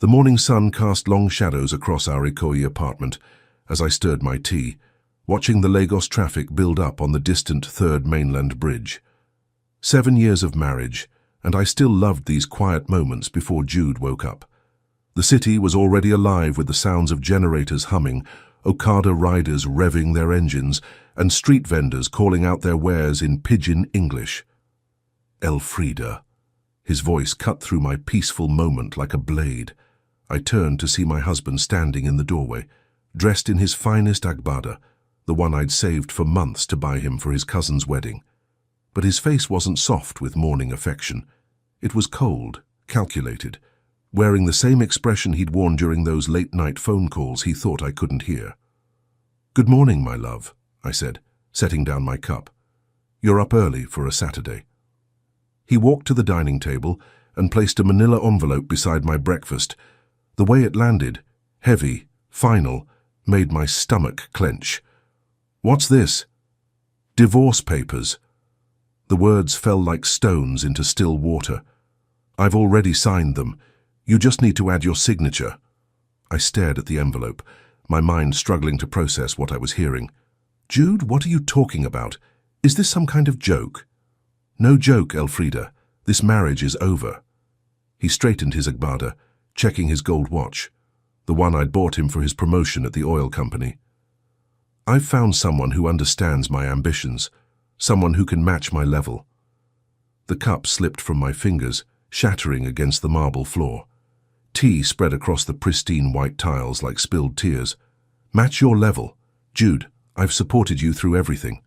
The morning sun cast long shadows across our Ikoyi apartment as I stirred my tea, watching the Lagos traffic build up on the distant Third Mainland Bridge. 7 years of marriage, and I still loved these quiet moments before Jude woke up. The city was already alive with the sounds of generators humming, Okada riders revving their engines, and street vendors calling out their wares in pidgin English. Elfrida. His voice cut through my peaceful moment like a blade. I turned to see my husband standing in the doorway, dressed in his finest agbada, the one I'd saved for months to buy him for his cousin's wedding. But his face wasn't soft with morning affection. It was cold, calculated, wearing the same expression he'd worn during those late-night phone calls he thought I couldn't hear. "Good morning, my love," I said, setting down my cup. "You're up early for a Saturday." He walked to the dining table and placed a manila envelope beside my breakfast. The way it landed, heavy, final, made my stomach clench. "What's this?" "Divorce papers." The words fell like stones into still water. "I've already signed them. You just need to add your signature." I stared at the envelope, my mind struggling to process what I was hearing. "Jude, what are you talking about? Is this some kind of joke?" "No joke, Elfrida. This marriage is over." He straightened his agbada, checking his gold watch, the one I'd bought him for his promotion at the oil company. "I've found someone who understands my ambitions, someone who can match my level." The cup slipped from my fingers, shattering against the marble floor. Tea spread across the pristine white tiles like spilled tears. "Match your level. Jude, I've supported you through everything.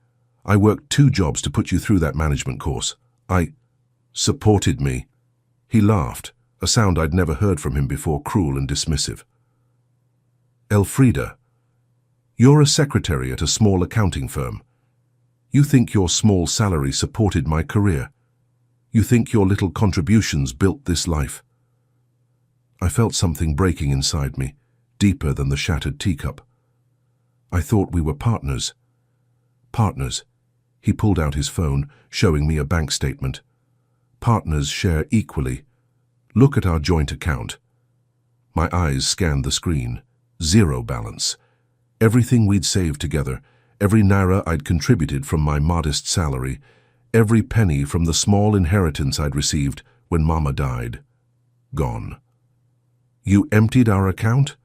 I worked 2 jobs to put you through that management course. Supported me." He laughed, a sound I'd never heard from him before, cruel and dismissive. "Elfrida, you're a secretary at a small accounting firm. You think your small salary supported my career. You think your little contributions built this life." I felt something breaking inside me, deeper than the shattered teacup. I thought we were partners. Partners. He pulled out his phone, showing me a bank statement. "Partners share equally. Look at our joint account." My eyes scanned the screen. 0 balance. Everything we'd saved together, every naira I'd contributed from my modest salary, every penny from the small inheritance I'd received when Mama died. Gone. "You emptied our account?"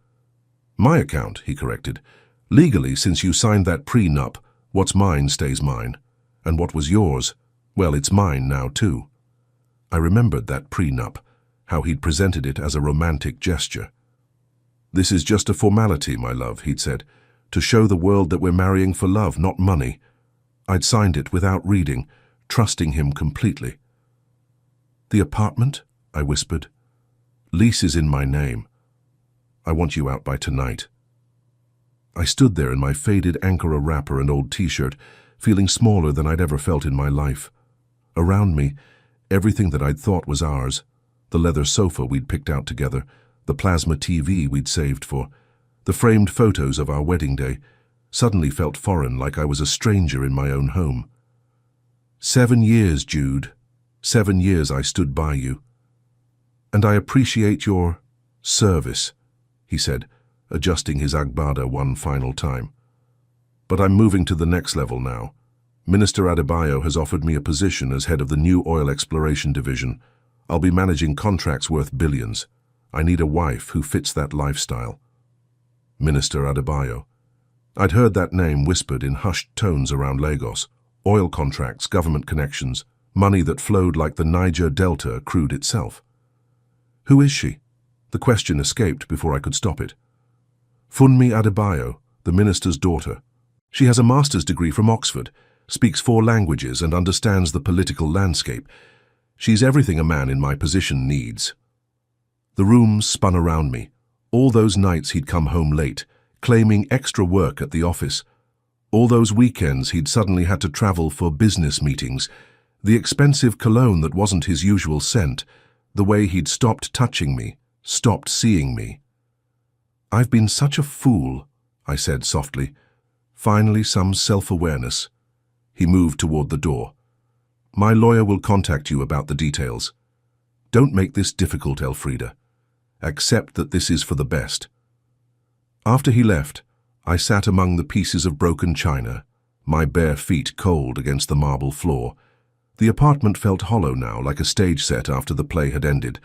"My account," he corrected. "Legally, since you signed that prenup, what's mine stays mine. And what was yours, well, it's mine now too." I remembered that prenup, how he'd presented it as a romantic gesture. "This is just a formality, my love," he'd said, "to show the world that we're marrying for love, not money." I'd signed it without reading, trusting him completely. "The apartment?" I whispered. "Lease is in my name. I want you out by tonight." I stood there in my faded Ankara wrapper and old t-shirt, feeling smaller than I'd ever felt in my life. Around me, everything that I'd thought was ours, the leather sofa we'd picked out together, the plasma TV we'd saved for, the framed photos of our wedding day, suddenly felt foreign, like I was a stranger in my own home. 7 years, Jude. 7 years I stood by you. "And I appreciate your service," he said, adjusting his agbada one final time. "But I'm moving to the next level now. Minister Adebayo has offered me a position as head of the new oil exploration division. I'll be managing contracts worth billions. I need a wife who fits that lifestyle." Minister Adebayo. I'd heard that name whispered in hushed tones around Lagos. Oil contracts, government connections, money that flowed like the Niger Delta accrued itself. "Who is she?" The question escaped before I could stop it. "Funmi Adebayo, the minister's daughter. She has a master's degree from Oxford, speaks 4 languages and understands the political landscape. She's everything a man in my position needs." The room spun around me. All those nights he'd come home late, claiming extra work at the office. All those weekends he'd suddenly had to travel for business meetings. The expensive cologne that wasn't his usual scent. The way he'd stopped touching me, stopped seeing me. "I've been such a fool," I said softly. Finally, some self-awareness. He moved toward the door. "My lawyer will contact you about the details. Don't make this difficult, Elfrida. Accept that this is for the best." After he left, I sat among the pieces of broken china, my bare feet cold against the marble floor. The apartment felt hollow now, like a stage set after the play had ended.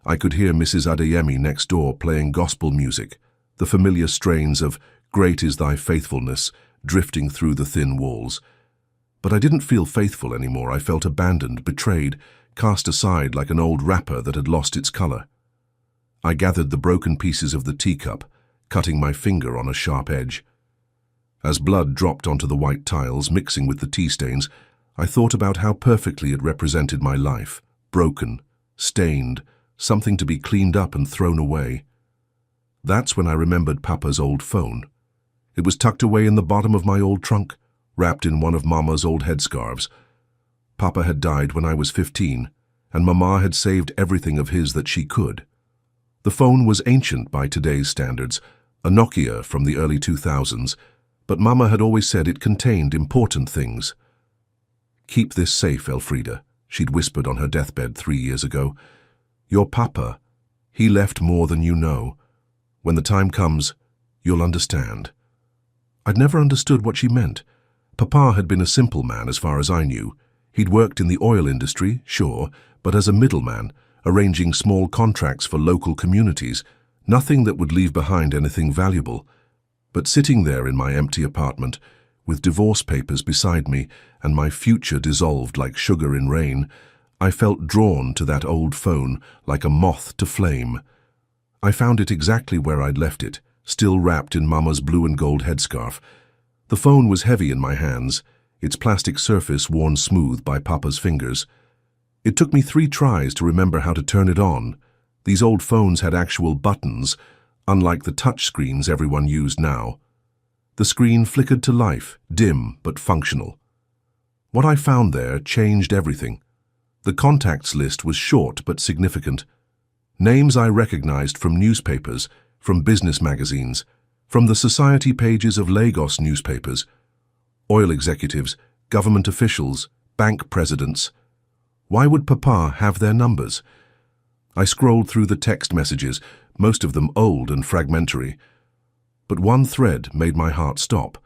I could hear Mrs. Adeyemi next door playing gospel music, the familiar strains of "Great is Thy Faithfulness" drifting through the thin walls. But I didn't feel faithful anymore. I felt abandoned, betrayed, cast aside like an old wrapper that had lost its color. I gathered the broken pieces of the teacup, cutting my finger on a sharp edge. As blood dropped onto the white tiles, mixing with the tea stains, I thought about how perfectly it represented my life, broken, stained, something to be cleaned up and thrown away. That's when I remembered Papa's old phone. It was tucked away in the bottom of my old trunk, wrapped in one of Mama's old headscarves. Papa had died when I was 15, and Mama had saved everything of his that she could. The phone was ancient by today's standards, a Nokia from the early 2000s, but Mama had always said it contained important things. "Keep this safe, Elfrida," she'd whispered on her deathbed 3 years ago. "Your Papa, he left more than you know. When the time comes, you'll understand." I'd never understood what she meant. Papa had been a simple man as far as I knew. He'd worked in the oil industry, sure, but as a middleman, arranging small contracts for local communities, nothing that would leave behind anything valuable. But sitting there in my empty apartment, with divorce papers beside me and my future dissolved like sugar in rain, I felt drawn to that old phone like a moth to flame. I found it exactly where I'd left it, still wrapped in Mama's blue and gold headscarf. The phone was heavy in my hands, its plastic surface worn smooth by Papa's fingers. It took me 3 tries to remember how to turn it on. These old phones had actual buttons, unlike the touch screens everyone used now. The screen flickered to life, dim but functional. What I found there changed everything. The contacts list was short but significant. Names I recognized from newspapers, from business magazines, from the society pages of Lagos newspapers. Oil executives, government officials, bank presidents. Why would Papa have their numbers? I scrolled through the text messages, most of them old and fragmentary. But one thread made my heart stop.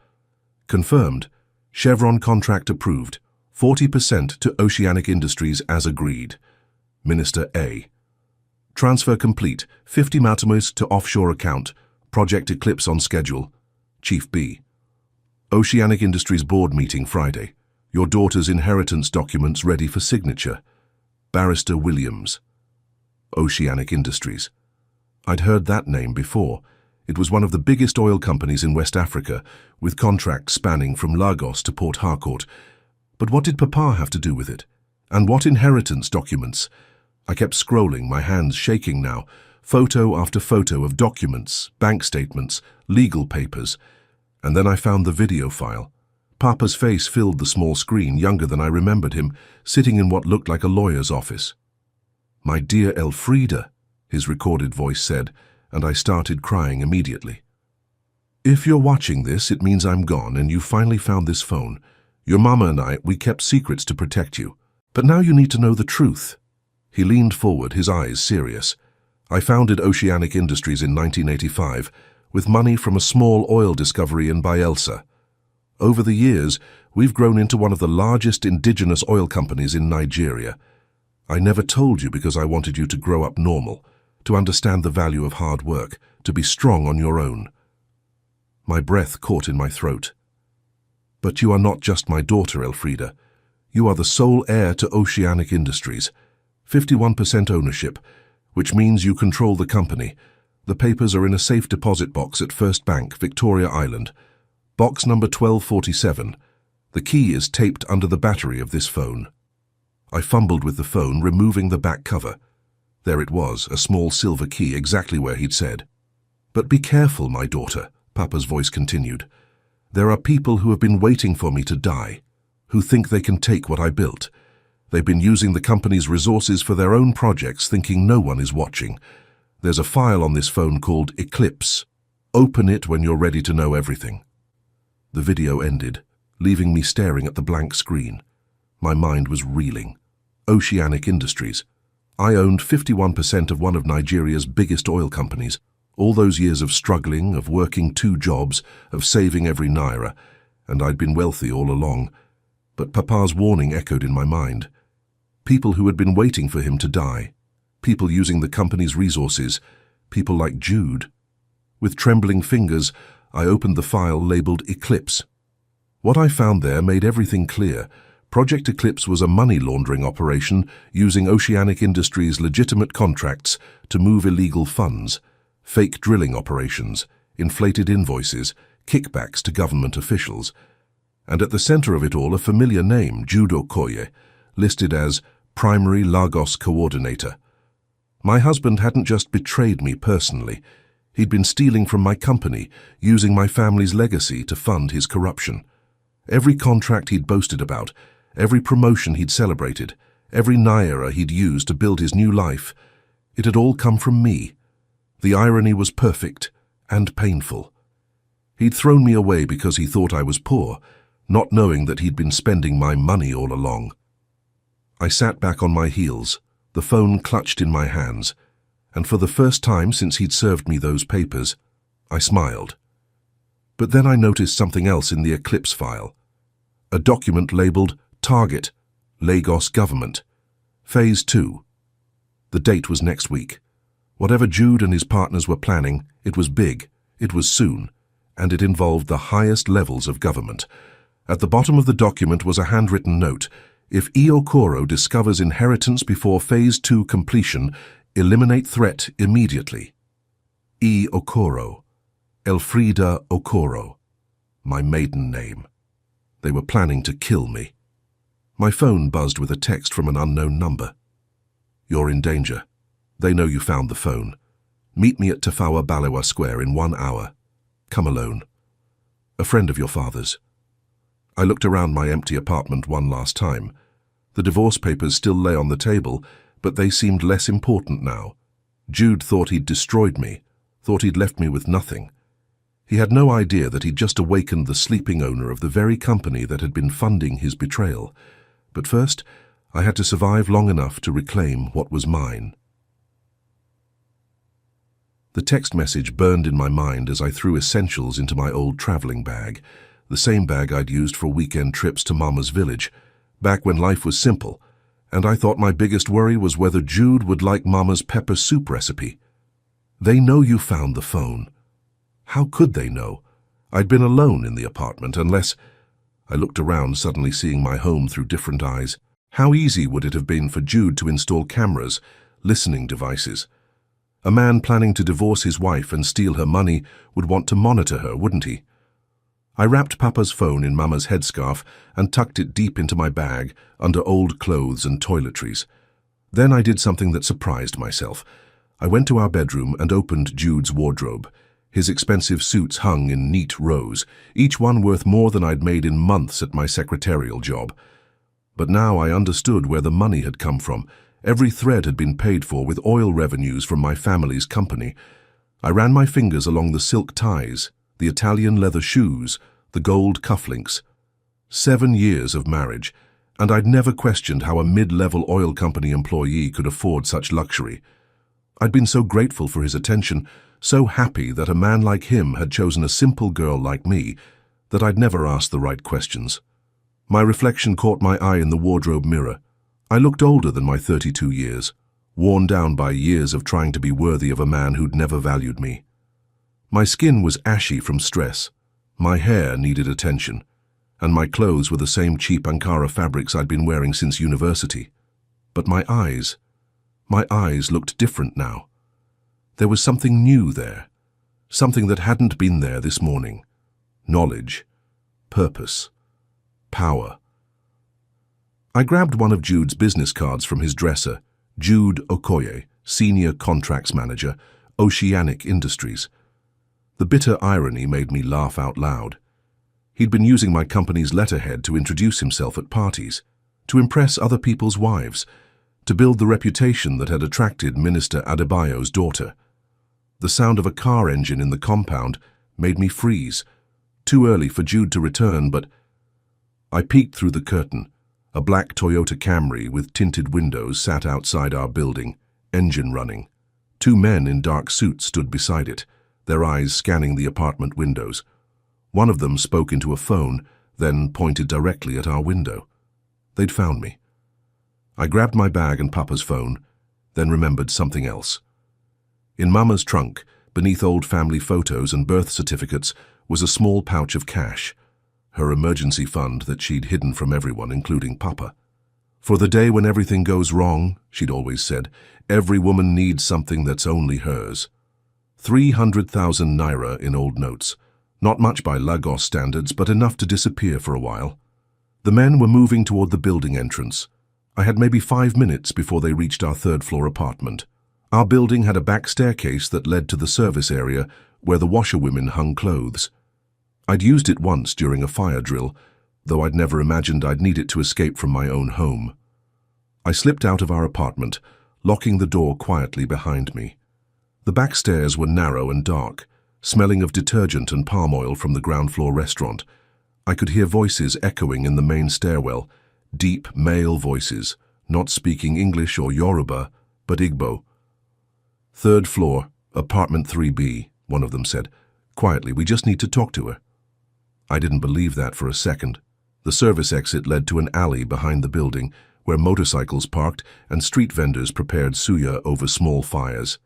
Confirmed. Chevron contract approved. 40% to Oceanic Industries as agreed. Minister A. Transfer complete. 50 Matimos to offshore account. Project Eclipse on schedule. Chief B. Oceanic Industries board meeting Friday. Your daughter's inheritance documents ready for signature. Barrister Williams. Oceanic Industries. I'd heard that name before. It was one of the biggest oil companies in West Africa, with contracts spanning from Lagos to Port Harcourt. But what did Papa have to do with it? And what inheritance documents? I kept scrolling, my hands shaking now. Photo after photo of documents, bank statements, legal papers. And then I found the video file. Papa's face filled the small screen, younger than I remembered him, sitting in what looked like a lawyer's office. "My dear Elfrida," his recorded voice said, and I started crying immediately. "If you're watching this, it means I'm gone and you finally found this phone. Your mama and I, we kept secrets to protect you. But now you need to know the truth." He leaned forward, his eyes serious. "I founded Oceanic Industries in 1985 with money from a small oil discovery in Bielsa. Over the years, we've grown into one of the largest indigenous oil companies in Nigeria. I never told you because I wanted you to grow up normal, to understand the value of hard work, to be strong on your own." My breath caught in my throat. "But you are not just my daughter, Elfrida. You are the sole heir to Oceanic Industries. 51% ownership, which means you control the company. The papers are in a safe deposit box at First Bank, Victoria Island. Box number 1247. The key is taped under the battery of this phone." I fumbled with the phone, removing the back cover. There it was, a small silver key, exactly where he'd said. "But be careful, my daughter," Papa's voice continued. "There are people who have been waiting for me to die, who think they can take what I built. They've been using the company's resources for their own projects, thinking no one is watching. There's a file on this phone called Eclipse. Open it when you're ready to know everything." The video ended, leaving me staring at the blank screen. My mind was reeling. Oceanic Industries. I owned 51% of one of Nigeria's biggest oil companies. All those years of struggling, of working 2 jobs, of saving every naira, and I'd been wealthy all along. But Papa's warning echoed in my mind. People who had been waiting for him to die. People using the company's resources. People like Jude. With trembling fingers, I opened the file labeled Eclipse. What I found there made everything clear. Project Eclipse was a money laundering operation using Oceanic Industries' legitimate contracts to move illegal funds, fake drilling operations, inflated invoices, kickbacks to government officials. And at the center of it all, a familiar name, Jude Okoye, listed as Primary Lagos Coordinator. My husband hadn't just betrayed me personally. He'd been stealing from my company, using my family's legacy to fund his corruption. Every contract he'd boasted about, every promotion he'd celebrated, every naira he'd used to build his new life, it had all come from me. The irony was perfect and painful. He'd thrown me away because he thought I was poor, not knowing that he'd been spending my money all along. I sat back on my heels, the phone clutched in my hands, and for the first time since he'd served me those papers, I smiled. But then I noticed something else in the Eclipse file. A document labeled Target, Lagos Government, Phase 2. The date was next week. Whatever Jude and his partners were planning, it was big, it was soon, and it involved the highest levels of government. At the bottom of the document was a handwritten note. If E. Okoro discovers inheritance before Phase 2 completion, eliminate threat immediately. E. Okoro. Elfrida Okoro. My maiden name. They were planning to kill me. My phone buzzed with a text from an unknown number. You're in danger. They know you found the phone. Meet me at Tafawa Balewa Square in 1 hour. Come alone. A friend of your father's. I looked around my empty apartment one last time. The divorce papers still lay on the table, but they seemed less important now. Jude thought he'd destroyed me, thought he'd left me with nothing. He had no idea that he'd just awakened the sleeping owner of the very company that had been funding his betrayal. But first, I had to survive long enough to reclaim what was mine. The text message burned in my mind as I threw essentials into my old traveling bag, the same bag I'd used for weekend trips to Mama's village, back when life was simple, and I thought my biggest worry was whether Jude would like Mama's pepper soup recipe. They know you found the phone. How could they know? I'd been alone in the apartment unless... I looked around, suddenly seeing my home through different eyes. How easy would it have been for Jude to install cameras, listening devices? A man planning to divorce his wife and steal her money would want to monitor her, wouldn't he? I wrapped Papa's phone in Mama's headscarf and tucked it deep into my bag under old clothes and toiletries. Then I did something that surprised myself. I went to our bedroom and opened Jude's wardrobe. His expensive suits hung in neat rows, each one worth more than I'd made in months at my secretarial job. But now I understood where the money had come from. Every thread had been paid for with oil revenues from my family's company. I ran my fingers along the silk ties, the Italian leather shoes, the gold cufflinks. 7 years of marriage, and I'd never questioned how a mid-level oil company employee could afford such luxury. I'd been so grateful for his attention, so happy that a man like him had chosen a simple girl like me, that I'd never asked the right questions. My reflection caught my eye in the wardrobe mirror. I looked older than my 32 years, worn down by years of trying to be worthy of a man who'd never valued me. My skin was ashy from stress, my hair needed attention, and my clothes were the same cheap Ankara fabrics I'd been wearing since university. But my eyes looked different now. There was something new there, something that hadn't been there this morning. Knowledge, purpose, power. I grabbed one of Jude's business cards from his dresser. Jude Okoye, Senior Contracts Manager, Oceanic Industries. The bitter irony made me laugh out loud. He'd been using my company's letterhead to introduce himself at parties, to impress other people's wives, to build the reputation that had attracted Minister Adebayo's daughter. The sound of a car engine in the compound made me freeze. Too early for Jude to return, but I peeked through the curtain. A black Toyota Camry with tinted windows sat outside our building, engine running. Two men in dark suits stood beside it, their eyes scanning the apartment windows. One of them spoke into a phone, then pointed directly at our window. They'd found me. I grabbed my bag and Papa's phone, then remembered something else. In Mama's trunk, beneath old family photos and birth certificates, was a small pouch of cash, her emergency fund that she'd hidden from everyone, including Papa. For the day when everything goes wrong, she'd always said, every woman needs something that's only hers. 300,000 naira in old notes. Not much by Lagos standards, but enough to disappear for a while. The men were moving toward the building entrance. I had maybe 5 minutes before they reached our third-floor apartment. Our building had a back staircase that led to the service area where the washerwomen hung clothes. I'd used it once during a fire drill, though I'd never imagined I'd need it to escape from my own home. I slipped out of our apartment, locking the door quietly behind me. The back stairs were narrow and dark, smelling of detergent and palm oil from the ground-floor restaurant. I could hear voices echoing in the main stairwell, deep male voices, not speaking English or Yoruba, but Igbo. "Third floor, apartment 3B, one of them said. "Quietly, we just need to talk to her." I didn't believe that for a second. The service exit led to an alley behind the building, where motorcycles parked and street vendors prepared suya over small fires.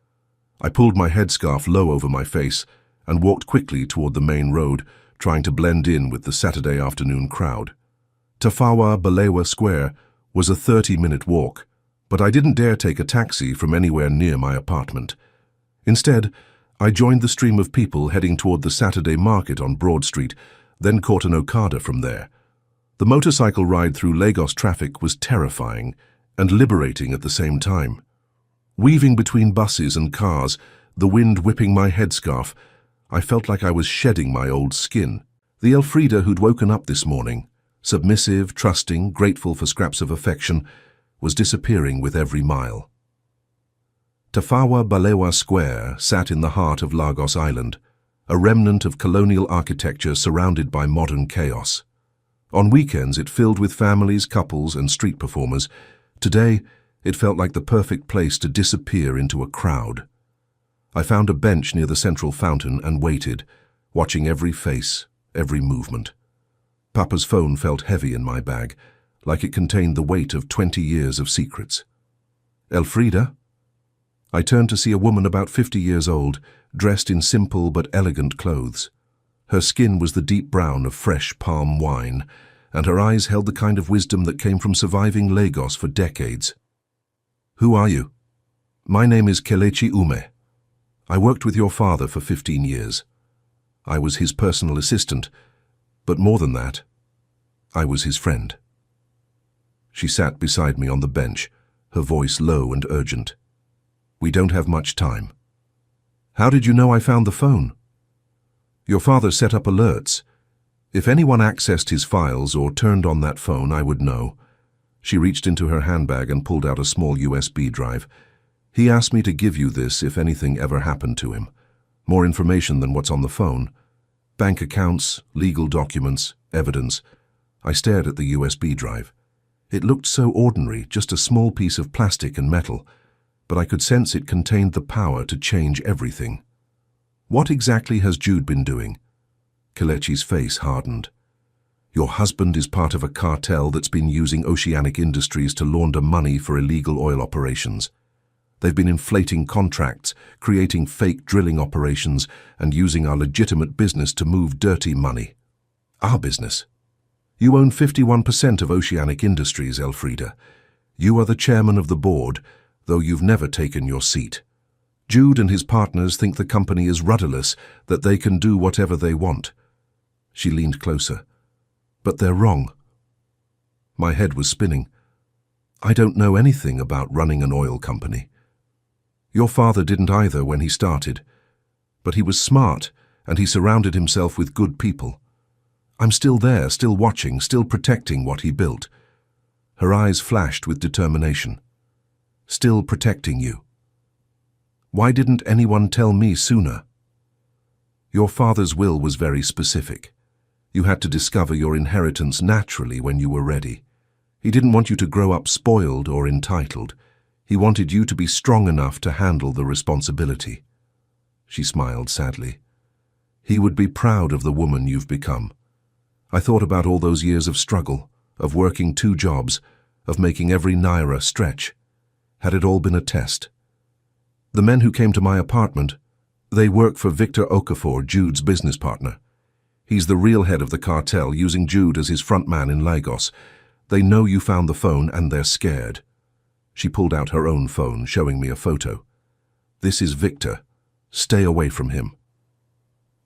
I pulled my headscarf low over my face and walked quickly toward the main road, trying to blend in with the Saturday afternoon crowd. Tafawa Balewa Square was a 30-minute walk, but I didn't dare take a taxi from anywhere near my apartment. Instead, I joined the stream of people heading toward the Saturday market on Broad Street, then caught an Okada from there. The motorcycle ride through Lagos traffic was terrifying and liberating at the same time. Weaving between buses and cars, the wind whipping my headscarf, I felt like I was shedding my old skin. The Elfrida who'd woken up this morning, submissive, trusting, grateful for scraps of affection, was disappearing with every mile. Tafawa Balewa Square sat in the heart of Lagos Island, a remnant of colonial architecture surrounded by modern chaos. On weekends it filled with families, couples, and street performers. Today, it felt like the perfect place to disappear into a crowd. I found a bench near the central fountain and waited, watching every face, every movement. Papa's phone felt heavy in my bag, like it contained the weight of 20 years of secrets. "Elfrida?" I turned to see a woman about 50 years old, dressed in simple but elegant clothes. Her skin was the deep brown of fresh palm wine, and her eyes held the kind of wisdom that came from surviving Lagos for decades. "Who are you?" "My name is Kelechi Ume. I worked with your father for 15 years. I was his personal assistant, but more than that, I was his friend." She sat beside me on the bench, her voice low and urgent. "We don't have much time." "How did you know I found the phone?" "Your father set up alerts. If anyone accessed his files or turned on that phone, I would know." She reached into her handbag and pulled out a small USB drive. "He asked me to give you this if anything ever happened to him. More information than what's on the phone. Bank accounts, legal documents, evidence." I stared at the USB drive. It looked so ordinary, just a small piece of plastic and metal, but I could sense it contained the power to change everything. "What exactly has Jude been doing?" Kelechi's face hardened. "Your husband is part of a cartel that's been using Oceanic Industries to launder money for illegal oil operations. They've been inflating contracts, creating fake drilling operations, and using our legitimate business to move dirty money." "Our business?" "You own 51% of Oceanic Industries, Elfrida. You are the chairman of the board, though you've never taken your seat. Jude and his partners think the company is rudderless, that they can do whatever they want." She leaned closer. "But they're wrong." My head was spinning. "I don't know anything about running an oil company. Your father didn't either when he started. But he was smart, and he surrounded himself with good people. I'm still there, still watching, still protecting what he built." Her eyes flashed with determination. "Still protecting you. Why didn't anyone tell me sooner?" "Your father's will was very specific. You had to discover your inheritance naturally when you were ready. He didn't want you to grow up spoiled or entitled. He wanted you to be strong enough to handle the responsibility. She smiled sadly. He would be proud of the woman you've become. I thought about all those years of struggle, of working 2 jobs, of making every naira stretch. Had it all been a test? The men who came to my apartment, they work for Victor Okafor, Jude's business partner. He's the real head of the cartel, using Jude as his front man in Lagos. They know you found the phone and they're scared. She pulled out her own phone, showing me a photo. This is Victor. Stay away from him.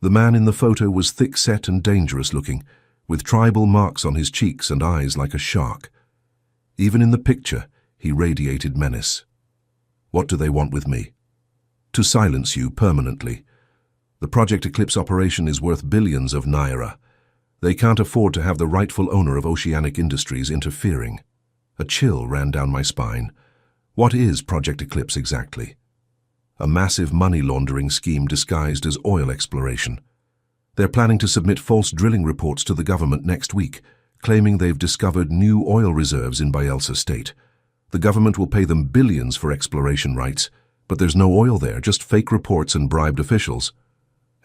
The man in the photo was thick-set and dangerous-looking, with tribal marks on his cheeks and eyes like a shark. Even in the picture, he radiated menace. What do they want with me? To silence you permanently. The Project Eclipse operation is worth billions of naira. They can't afford to have the rightful owner of Oceanic Industries interfering. A chill ran down my spine. What is Project Eclipse exactly? A massive money laundering scheme disguised as oil exploration. They're planning to submit false drilling reports to the government next week, claiming they've discovered new oil reserves in Bayelsa State. The government will pay them billions for exploration rights, but there's no oil there, just fake reports and bribed officials.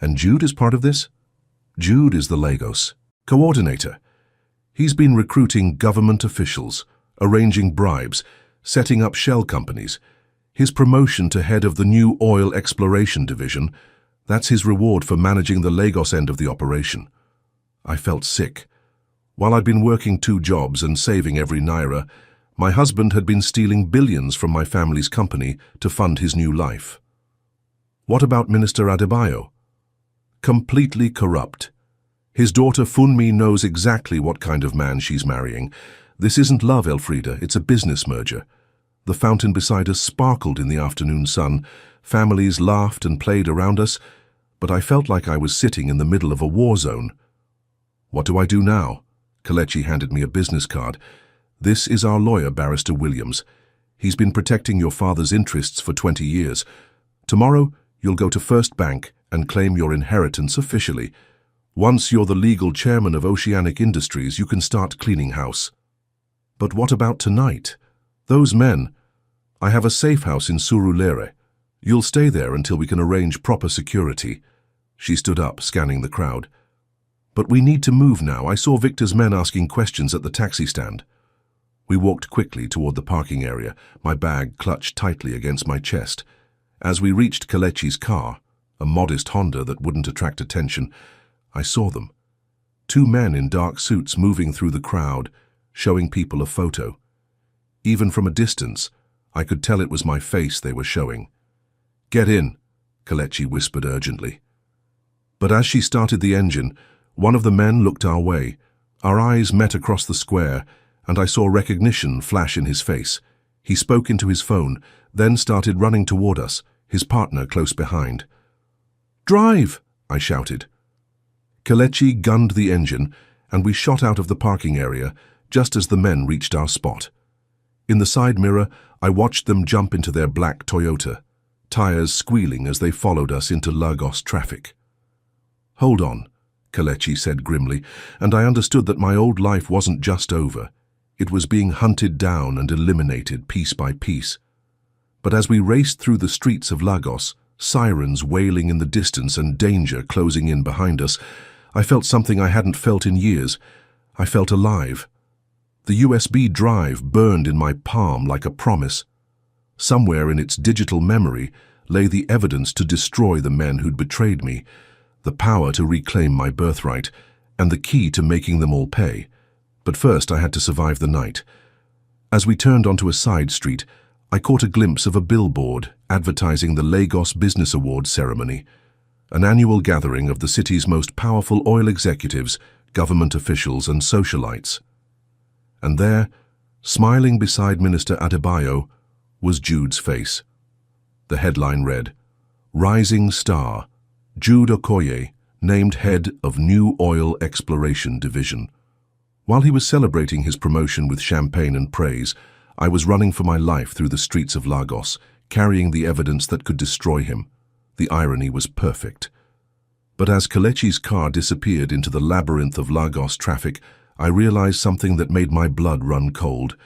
And Jude is part of this? Jude is the Lagos coordinator. He's been recruiting government officials, arranging bribes, setting up shell companies. His promotion to head of the new oil exploration division, that's his reward for managing the Lagos end of the operation. I felt sick. While I'd been working 2 jobs and saving every naira, my husband had been stealing billions from my family's company to fund his new life. What about Minister Adebayo? Completely corrupt. His daughter Funmi knows exactly what kind of man she's marrying. This isn't love, Elfrida, it's a business merger. The fountain beside us sparkled in the afternoon sun. Families laughed and played around us, but I felt like I was sitting in the middle of a war zone. What do I do now? Kelechi handed me a business card. This is our lawyer, Barrister Williams. He's been protecting your father's interests for 20 years. Tomorrow, you'll go to First Bank and claim your inheritance officially. Once you're the legal chairman of Oceanic Industries, you can start cleaning house. But what about tonight? Those men. I have a safe house in Surulere. You'll stay there until we can arrange proper security. She stood up, scanning the crowd. But we need to move now. I saw Victor's men asking questions at the taxi stand. We walked quickly toward the parking area, my bag clutched tightly against my chest. As we reached Kelechi's car, a modest Honda that wouldn't attract attention, I saw them. 2 men in dark suits moving through the crowd, showing people a photo. Even from a distance, I could tell it was my face they were showing. "Get in," Kelechi whispered urgently. But as she started the engine, one of the men looked our way. Our eyes met across the square, and I saw recognition flash in his face. He spoke into his phone, then started running toward us, his partner close behind. "Drive!" I shouted. Kelechi gunned the engine, and we shot out of the parking area just as the men reached our spot. In the side mirror, I watched them jump into their black Toyota, tires squealing as they followed us into Lagos traffic. "Hold on," Kelechi said grimly, and I understood that my old life wasn't just over. It was being hunted down and eliminated piece by piece. But as we raced through the streets of Lagos, sirens wailing in the distance and danger closing in behind us, I felt something I hadn't felt in years. I felt alive. The USB drive burned in my palm like a promise. Somewhere in its digital memory lay the evidence to destroy the men who'd betrayed me, the power to reclaim my birthright, and the key to making them all pay. But first I had to survive the night. As we turned onto a side street, I caught a glimpse of a billboard advertising the Lagos Business Awards ceremony, an annual gathering of the city's most powerful oil executives, government officials, and socialites. And there, smiling beside Minister Adebayo, was Jude's face. The headline read, "Rising Star, Jude Okoye, named head of New Oil Exploration Division." While he was celebrating his promotion with champagne and praise, I was running for my life through the streets of Lagos, carrying the evidence that could destroy him. The irony was perfect. But as Kelechi's car disappeared into the labyrinth of Lagos traffic, I realized something that made my blood run cold.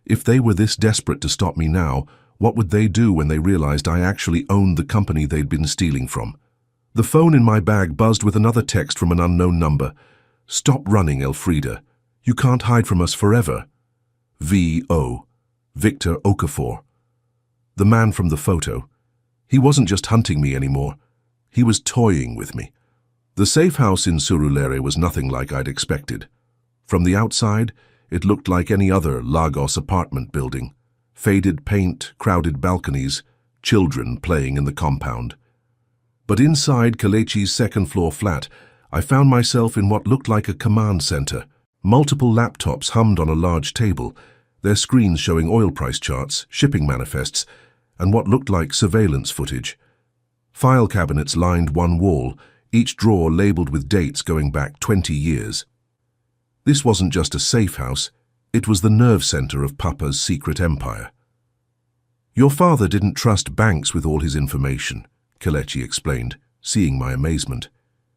If they were this desperate to stop me now, what would they do when they realized I actually owned the company they'd been stealing from? The phone in my bag buzzed with another text from an unknown number. "Stop running, Elfrida. You can't hide from us forever." V.O. Victor Okafor. The man from the photo. He wasn't just hunting me anymore. He was toying with me. The safe house in Surulere was nothing like I'd expected. From the outside, it looked like any other Lagos apartment building. Faded paint, crowded balconies, children playing in the compound. But inside Kelechi's second-floor flat, I found myself in what looked like a command center. Multiple laptops hummed on a large table, their screens showing oil price charts, shipping manifests, and what looked like surveillance footage. File cabinets lined one wall, each drawer labeled with dates going back 20 years. This wasn't just a safe house, it was the nerve center of Papa's secret empire. "Your father didn't trust banks with all his information," Kelechi explained, seeing my amazement.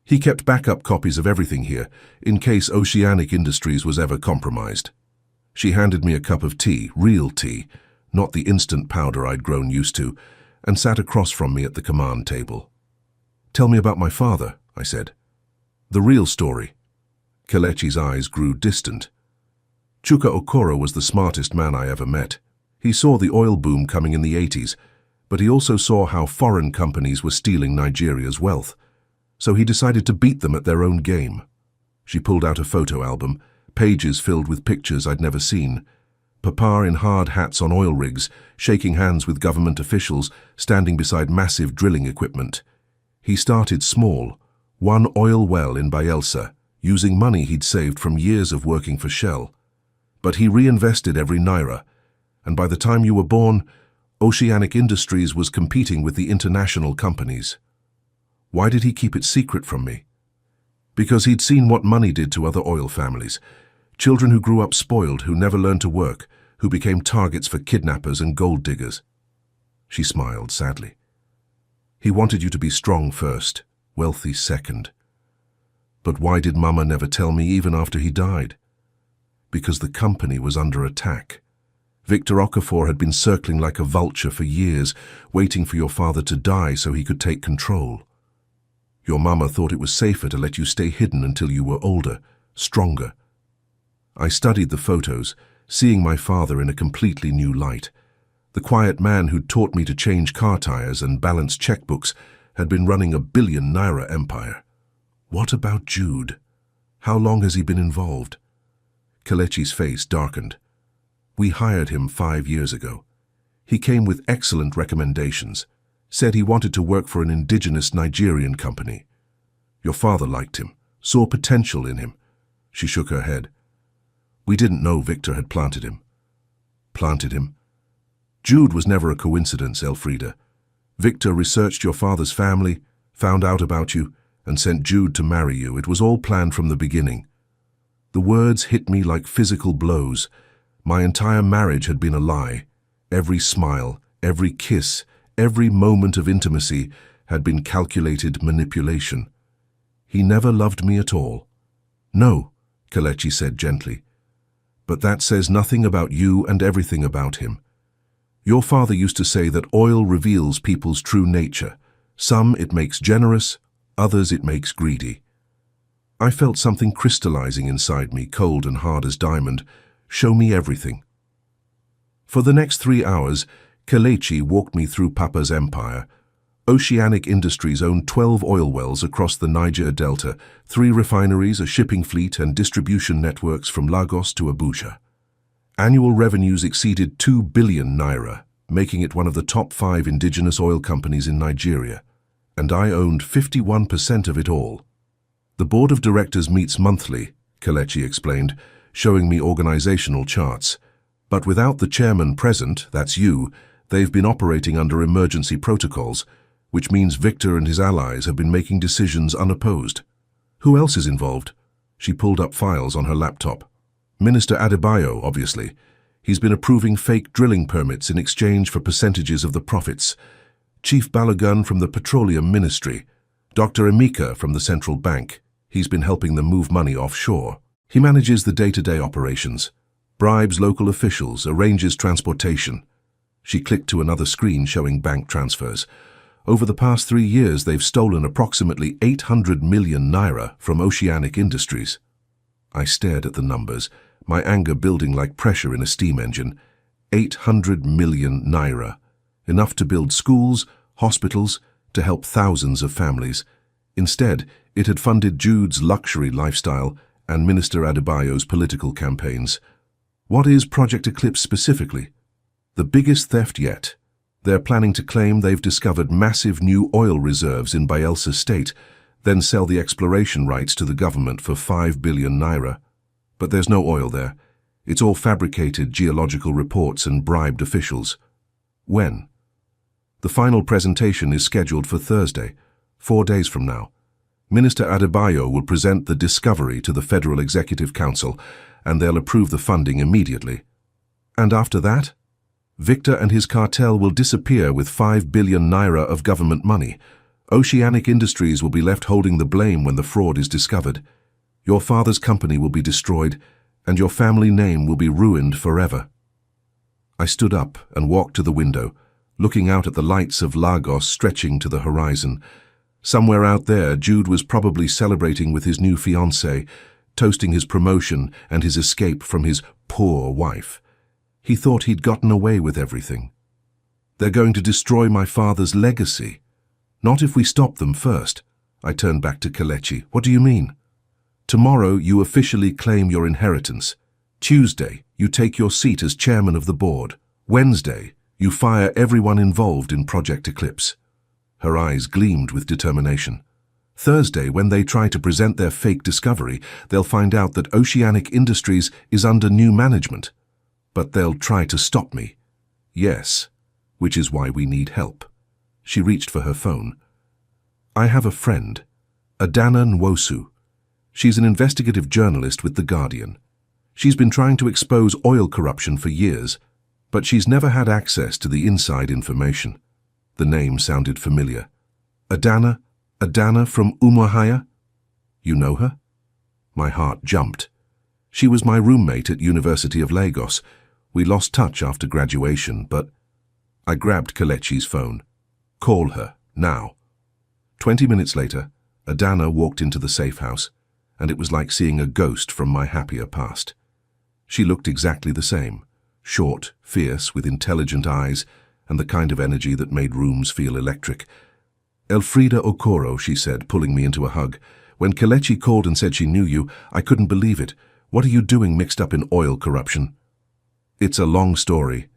"He kept backup copies of everything here, in case Oceanic Industries was ever compromised." She handed me a cup of tea, real tea, not the instant powder I'd grown used to, and sat across from me at the command table. "Tell me about my father," I said. "The real story." Kelechi's eyes grew distant. Chuka Okoro was the smartest man I ever met. He saw the oil boom coming in the 80s, but he also saw how foreign companies were stealing Nigeria's wealth. So he decided to beat them at their own game. She pulled out a photo album, pages filled with pictures I'd never seen. Papa in hard hats on oil rigs, shaking hands with government officials, standing beside massive drilling equipment. He started small, one oil well in Bayelsa, using money he'd saved from years of working for Shell. But he reinvested every naira, and by the time you were born, Oceanic Industries was competing with the international companies. Why did he keep it secret from me? Because he'd seen what money did to other oil families. Children who grew up spoiled, who never learned to work, who became targets for kidnappers and gold diggers. She smiled sadly. He wanted you to be strong first, wealthy second. But why did Mama never tell me even after he died? Because the company was under attack. Victor Okafor had been circling like a vulture for years, waiting for your father to die so he could take control. Your mama thought it was safer to let you stay hidden until you were older, stronger. I studied the photos, seeing my father in a completely new light. The quiet man who'd taught me to change car tires and balance checkbooks had been running a billion-naira empire. What about Jude? How long has he been involved? Kelechi's face darkened. We hired him 5 years ago. He came with excellent recommendations, said he wanted to work for an indigenous Nigerian company. Your father liked him, saw potential in him. She shook her head. We didn't know Victor had planted him. Planted him? Jude was never a coincidence, Elfrida. Victor researched your father's family, found out about you, and sent Jude to marry you. It was all planned from the beginning. The words hit me like physical blows. My entire marriage had been a lie. Every smile, every kiss, every moment of intimacy had been calculated manipulation. He never loved me at all. No, Kelechi said gently. But that says nothing about you and everything about him. Your father used to say that oil reveals people's true nature. Some it makes generous, others it makes greedy. I felt something crystallizing inside me, cold and hard as diamond. Show me everything. For the next 3 hours, Kelechi walked me through Papa's empire. Oceanic Industries owned 12 oil wells across the Niger Delta, 3 refineries, a shipping fleet, and distribution networks from Lagos to Abuja. Annual revenues exceeded 2 billion naira, making it one of the top 5 indigenous oil companies in Nigeria. And I owned 51% of it all. The board of directors meets monthly, Kelechi explained, showing me organizational charts. But without the chairman present, that's you, they've been operating under emergency protocols, which means Victor and his allies have been making decisions unopposed. Who else is involved? She pulled up files on her laptop. Minister Adebayo, obviously. He's been approving fake drilling permits in exchange for percentages of the profits. Chief Balogun from the Petroleum Ministry. Dr. Emeka from the Central Bank. He's been helping them move money offshore. He manages the day-to-day operations, bribes local officials, arranges transportation. She clicked to another screen showing bank transfers. Over the past 3 years, they've stolen approximately 800 million naira from Oceanic Industries. I stared at the numbers, my anger building like pressure in a steam engine. 800 million naira. Enough to build schools, hospitals, to help thousands of families. Instead, it had funded Jude's luxury lifestyle and Minister Adebayo's political campaigns. What is Project Eclipse specifically? The biggest theft yet. They're planning to claim they've discovered massive new oil reserves in Bayelsa State, then sell the exploration rights to the government for 5 billion naira. But there's no oil there. It's all fabricated geological reports and bribed officials. When? The final presentation is scheduled for Thursday, 4 days from now. Minister Adebayo will present the discovery to the Federal Executive Council, and they'll approve the funding immediately. And after that? Victor and his cartel will disappear with 5 billion naira of government money. Oceanic Industries will be left holding the blame when the fraud is discovered. Your father's company will be destroyed, and your family name will be ruined forever. I stood up and walked to the window, looking out at the lights of Lagos stretching to the horizon. Somewhere out there, Jude was probably celebrating with his new fiancée, toasting his promotion and his escape from his poor wife. He thought he'd gotten away with everything. They're going to destroy my father's legacy. Not if we stop them first. I turned back to Kelechi. What do you mean? Tomorrow you officially claim your inheritance. Tuesday, you take your seat as chairman of the board. Wednesday, you fire everyone involved in Project Eclipse. Her eyes gleamed with determination. Thursday, when they try to present their fake discovery, they'll find out that Oceanic Industries is under new management. But they'll try to stop me. Yes, which is why we need help. She reached for her phone. I have a friend, Adana Nwosu. She's an investigative journalist with The Guardian. She's been trying to expose oil corruption for years, but she's never had access to the inside information. The name sounded familiar. Adana from Umuahia? You know her? My heart jumped. She was my roommate at University of Lagos. We lost touch after graduation, but I grabbed Kelechi's phone. Call her, now. 20 minutes later, Adana walked into the safe house, and it was like seeing a ghost from my happier past. She looked exactly the same, short, fierce, with intelligent eyes, and the kind of energy that made rooms feel electric. Elfrida Okoro, she said, pulling me into a hug. When Kelechi called and said she knew you, I couldn't believe it. What are you doing mixed up in oil corruption? It's a long story.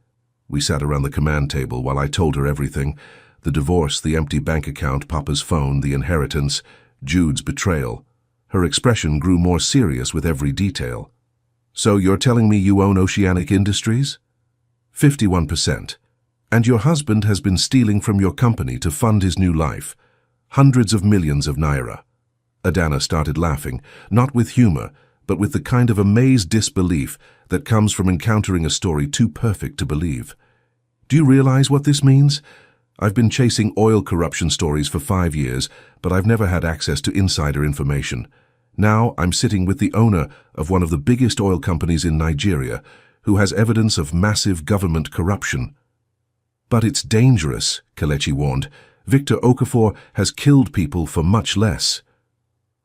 We sat around the command table while I told her everything. The divorce, the empty bank account, Papa's phone, the inheritance, Jude's betrayal. Her expression grew more serious with every detail. So you're telling me you own Oceanic Industries? 51%. And your husband has been stealing from your company to fund his new life. Hundreds of millions of naira. Adana started laughing, not with humor, but with the kind of amazed disbelief that comes from encountering a story too perfect to believe. Do you realize what this means? I've been chasing oil corruption stories for 5 years, but I've never had access to insider information. Now I'm sitting with the owner of one of the biggest oil companies in Nigeria, who has evidence of massive government corruption. But it's dangerous, Kelechi warned. Victor Okafor has killed people for much less.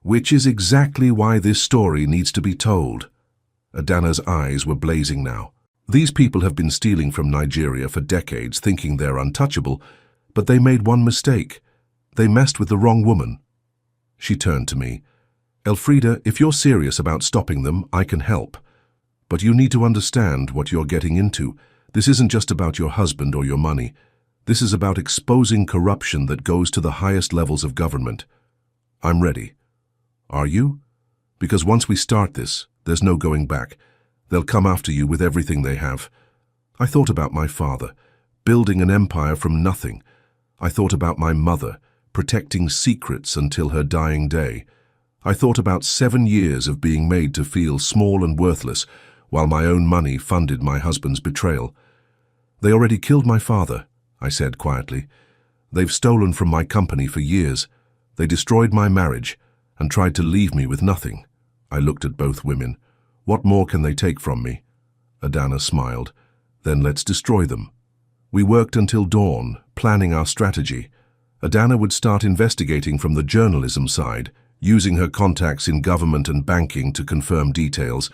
Which is exactly why this story needs to be told. Adana's eyes were blazing now. These people have been stealing from Nigeria for decades, thinking they're untouchable, but they made one mistake. They messed with the wrong woman. She turned to me. Elfrida, if you're serious about stopping them, I can help. But you need to understand what you're getting into. This isn't just about your husband or your money. This is about exposing corruption that goes to the highest levels of government. I'm ready. Are you? Because once we start this, there's no going back. They'll come after you with everything they have. I thought about my father, building an empire from nothing. I thought about my mother, protecting secrets until her dying day. I thought about 7 years of being made to feel small and worthless, while my own money funded my husband's betrayal. They already killed my father, I said quietly. They've stolen from my company for years. They destroyed my marriage and tried to leave me with nothing. I looked at both women. What more can they take from me? Adana smiled. Then let's destroy them. We worked until dawn, planning our strategy. Adana would start investigating from the journalism side, using her contacts in government and banking to confirm details.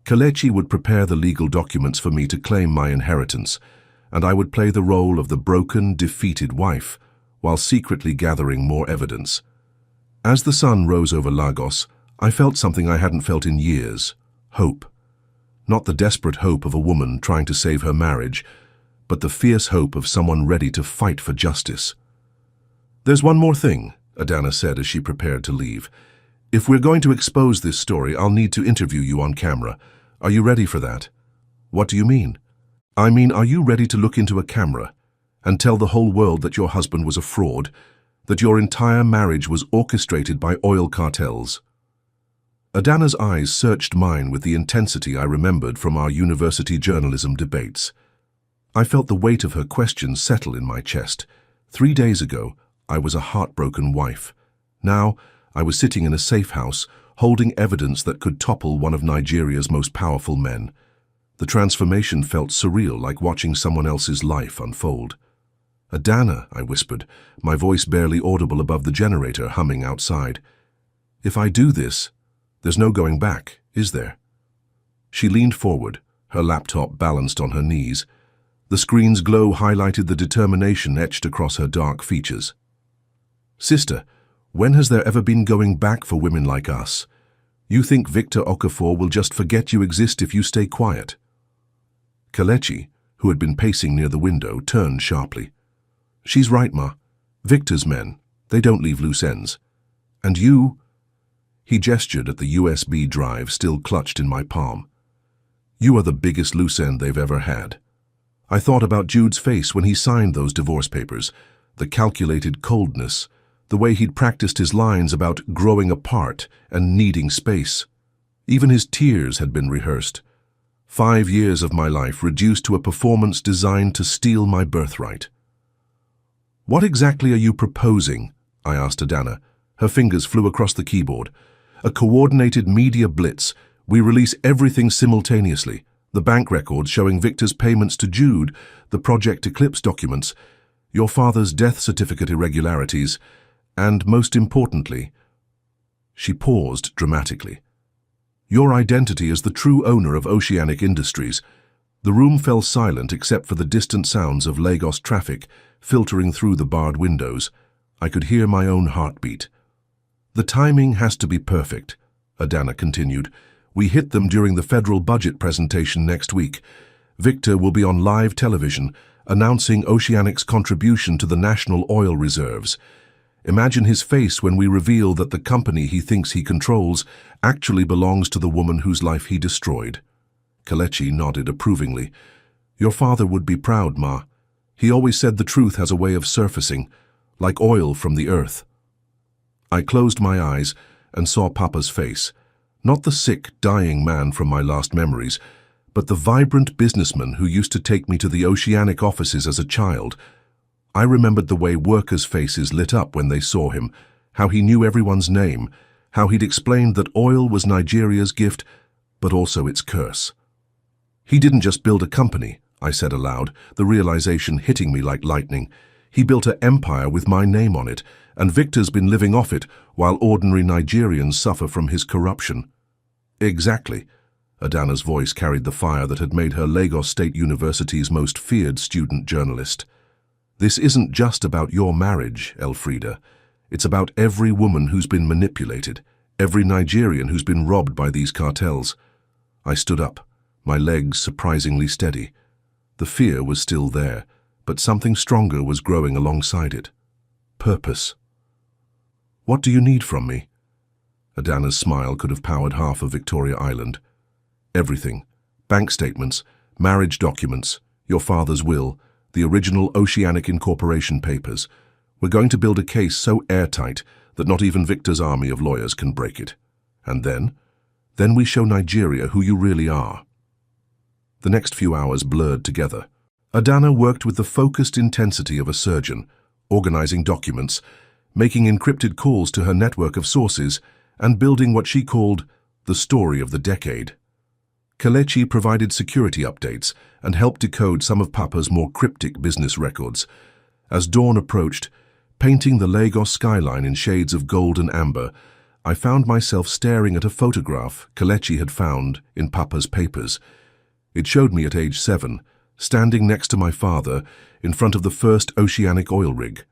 Kelechi would prepare the legal documents for me to claim my inheritance, and I would play the role of the broken, defeated wife, while secretly gathering more evidence. As the sun rose over Lagos, I felt something I hadn't felt in years: hope. Not the desperate hope of a woman trying to save her marriage, but the fierce hope of someone ready to fight for justice. "There's one more thing," Adana said as she prepared to leave. "If we're going to expose this story, I'll need to interview you on camera. Are you ready for that?" "What do you mean?" "I mean, are you ready to look into a camera and tell the whole world that your husband was a fraud, that your entire marriage was orchestrated by oil cartels?" Adana's eyes searched mine with the intensity I remembered from our university journalism debates. I felt the weight of her questions settle in my chest. 3 days ago, I was a heartbroken wife. Now, I was sitting in a safe house, holding evidence that could topple one of Nigeria's most powerful men. The transformation felt surreal, like watching someone else's life unfold. "Adana," I whispered, my voice barely audible above the generator humming outside. "If I do this, there's no going back, is there?" She leaned forward, her laptop balanced on her knees. The screen's glow highlighted the determination etched across her dark features. "Sister, when has there ever been going back for women like us? You think Victor Okafor will just forget you exist if you stay quiet?" Kelechi, who had been pacing near the window, turned sharply. "She's right, Ma. Victor's men, they don't leave loose ends. And you—" He gestured at the USB drive still clutched in my palm. "You are the biggest loose end they've ever had." I thought about Jude's face when he signed those divorce papers, the calculated coldness, the way he'd practiced his lines about growing apart and needing space. Even his tears had been rehearsed. 5 years of my life reduced to a performance designed to steal my birthright. "What exactly are you proposing?" I asked Adana. Her fingers flew across the keyboard. "A coordinated media blitz. We release everything simultaneously. The bank records showing Victor's payments to Jude, the Project Eclipse documents, your father's death certificate irregularities, and most importantly—" She paused dramatically. "Your identity as the true owner of Oceanic Industries." The room fell silent except for the distant sounds of Lagos traffic filtering through the barred windows. I could hear my own heartbeat. "The timing has to be perfect," Adana continued. "We hit them during the federal budget presentation next week. Victor will be on live television, announcing Oceanic's contribution to the national oil reserves. Imagine his face when we reveal that the company he thinks he controls actually belongs to the woman whose life he destroyed." Kelechi nodded approvingly. "Your father would be proud, Ma. He always said the truth has a way of surfacing, like oil from the earth." I closed my eyes and saw Papa's face. Not the sick, dying man from my last memories, but the vibrant businessman who used to take me to the Oceanic offices as a child. I remembered the way workers' faces lit up when they saw him, how he knew everyone's name, how he'd explained that oil was Nigeria's gift, but also its curse. "He didn't just build a company," I said aloud, the realization hitting me like lightning. "He built an empire with my name on it, and Victor's been living off it while ordinary Nigerians suffer from his corruption." "Exactly." Adana's voice carried the fire that had made her Lagos State University's most feared student journalist. "This isn't just about your marriage, Elfrida. It's about every woman who's been manipulated, every Nigerian who's been robbed by these cartels." I stood up, my legs surprisingly steady. The fear was still there, but something stronger was growing alongside it. Purpose. "What do you need from me?" Adana's smile could have powered half of Victoria Island. "Everything. Bank statements, marriage documents, your father's will, the original Oceanic Incorporation papers. We're going to build a case so airtight that not even Victor's army of lawyers can break it. And then we show Nigeria who you really are." The next few hours blurred together. Adana worked with the focused intensity of a surgeon, organizing documents, making encrypted calls to her network of sources, and building what she called The story of the decade. Kelechi provided security updates and helped decode some of Papa's more cryptic business records. As dawn approached, painting the Lagos skyline in shades of gold and amber, I found myself staring at a photograph Kelechi had found in Papa's papers. It showed me at age 7, standing next to my father in front of the first oceanic oil rig.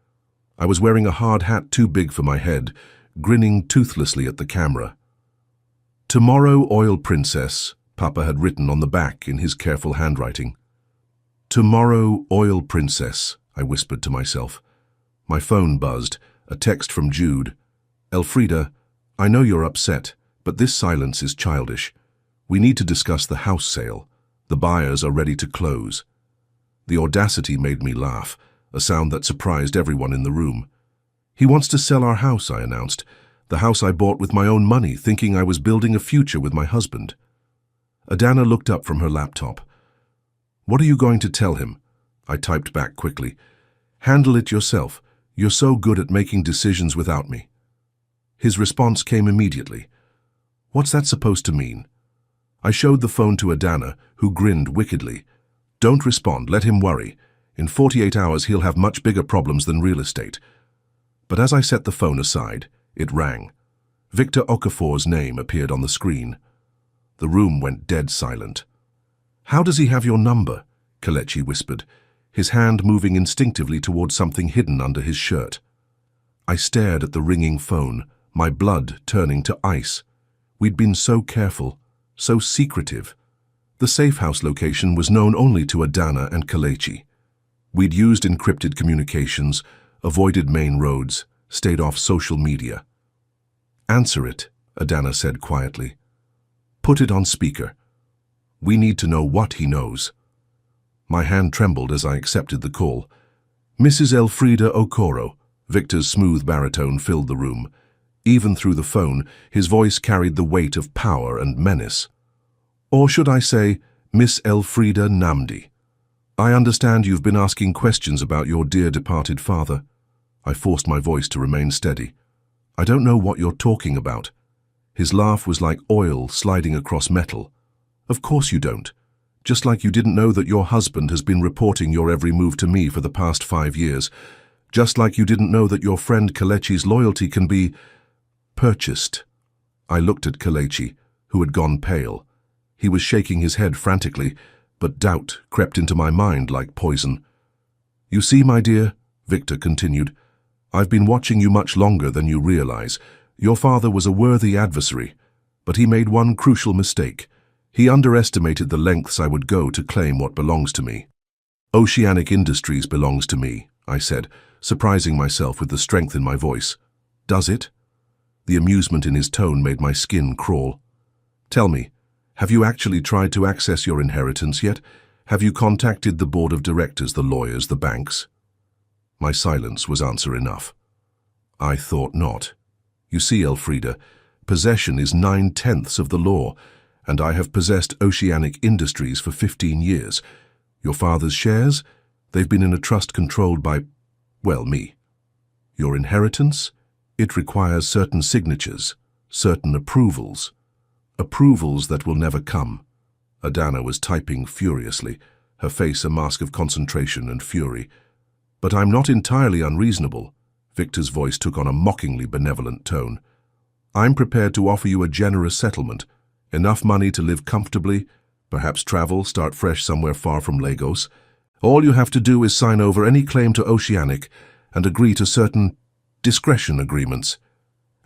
I was wearing a hard hat too big for my head, grinning toothlessly at the camera. "Tomorrow, Oil Princess," Papa had written on the back in his careful handwriting. "Tomorrow, Oil Princess," I whispered to myself. My phone buzzed, a text from Jude. "Elfrida, I know you're upset, but this silence is childish. We need to discuss the house sale. The buyers are ready to close." The audacity made me laugh, a sound that surprised everyone in the room. "He wants to sell our house," I announced. "The house I bought with my own money, thinking I was building a future with my husband." Adana looked up from her laptop. "What are you going to tell him?" I typed back quickly. "Handle it yourself. You're so good at making decisions without me." His response came immediately. "What's that supposed to mean?" I showed the phone to Adana, who grinned wickedly. "Don't respond, let him worry. In 48 hours he'll have much bigger problems than real estate." But as I set the phone aside, it rang. Victor Okafor's name appeared on the screen. The room went dead silent. "How does he have your number?" Kelechi whispered, his hand moving instinctively toward something hidden under his shirt. I stared at the ringing phone, my blood turning to ice. We'd been so careful, so secretive. The safe house location was known only to Adana and Kelechi. We'd used encrypted communications, avoided main roads, stayed off social media. "Answer it," Adana said quietly. "Put it on speaker. We need to know what he knows." My hand trembled as I accepted the call. "Mrs. Elfrida Okoro," Victor's smooth baritone filled the room. Even through the phone, his voice carried the weight of power and menace. "Or should I say, Miss Elfrida Namdi? I understand you've been asking questions about your dear departed father." I forced my voice to remain steady. "I don't know what you're talking about." His laugh was like oil sliding across metal. "Of course you don't. Just like you didn't know that your husband has been reporting your every move to me for the past 5 years. Just like you didn't know that your friend Kelechi's loyalty can be purchased." I looked at Kelechi, who had gone pale. He was shaking his head frantically, but doubt crept into my mind like poison. "You see, my dear," Victor continued, "I've been watching you much longer than you realize. Your father was a worthy adversary, but he made one crucial mistake. He underestimated the lengths I would go to claim what belongs to me." "Oceanic Industries belongs to me," I said, surprising myself with the strength in my voice. "Does it?" The amusement in his tone made my skin crawl. "Tell me, have you actually tried to access your inheritance yet? Have you contacted the board of directors, the lawyers, the banks?" My silence was answer enough. "I thought not. You see, Elfrida, possession is 9/10 of the law, and I have possessed Oceanic Industries for 15 years. Your father's shares? They've been in a trust controlled by, well, me. Your inheritance? It requires certain signatures, certain approvals. Approvals that will never come." Adana was typing furiously, her face a mask of concentration and fury. "But I'm not entirely unreasonable." Victor's voice took on a mockingly benevolent tone. "I'm prepared to offer you a generous settlement, enough money to live comfortably, perhaps travel, start fresh somewhere far from Lagos. All you have to do is sign over any claim to Oceanic and agree to certain discretion agreements.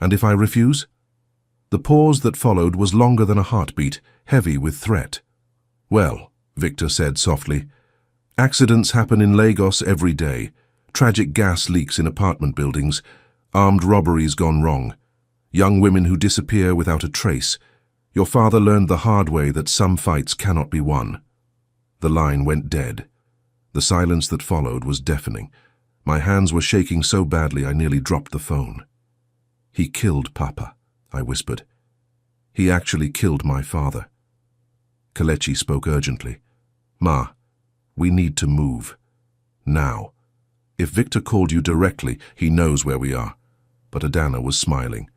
And if I refuse?" The pause that followed was longer than a heartbeat, heavy with threat. "Well," Victor said softly, "accidents happen in Lagos every day. Tragic gas leaks in apartment buildings, armed robberies gone wrong, young women who disappear without a trace. Your father learned the hard way that some fights cannot be won." The line went dead. The silence that followed was deafening. My hands were shaking so badly I nearly dropped the phone. "He killed Papa," I whispered. "He actually killed my father." Kelechi spoke urgently. "Ma, we need to move. Now. If Victor called you directly, he knows where we are." But Adana was smiling.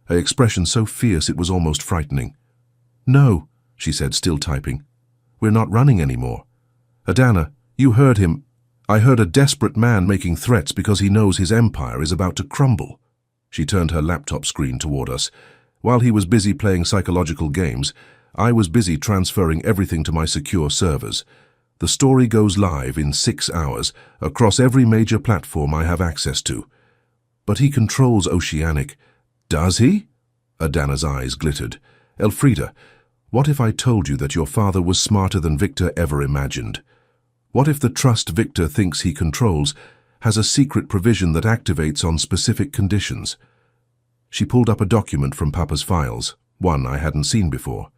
an expression so fierce it was almost frightening. "No," she said, still typing. "We're not running anymore. Adana, you heard him. I heard a desperate man making threats because he knows his empire is about to crumble." She turned her laptop screen toward us. While he was busy playing psychological games, I was busy transferring everything to my secure servers. The story goes live in 6 hours across every major platform I have access to. "But he controls Oceanic." "Does he?" Adana's eyes glittered. "Elfrida, what if I told you that your father was smarter than Victor ever imagined? What if the trust Victor thinks he controls has a secret provision that activates on specific conditions?" She pulled up a document from Papa's files, one I hadn't seen before.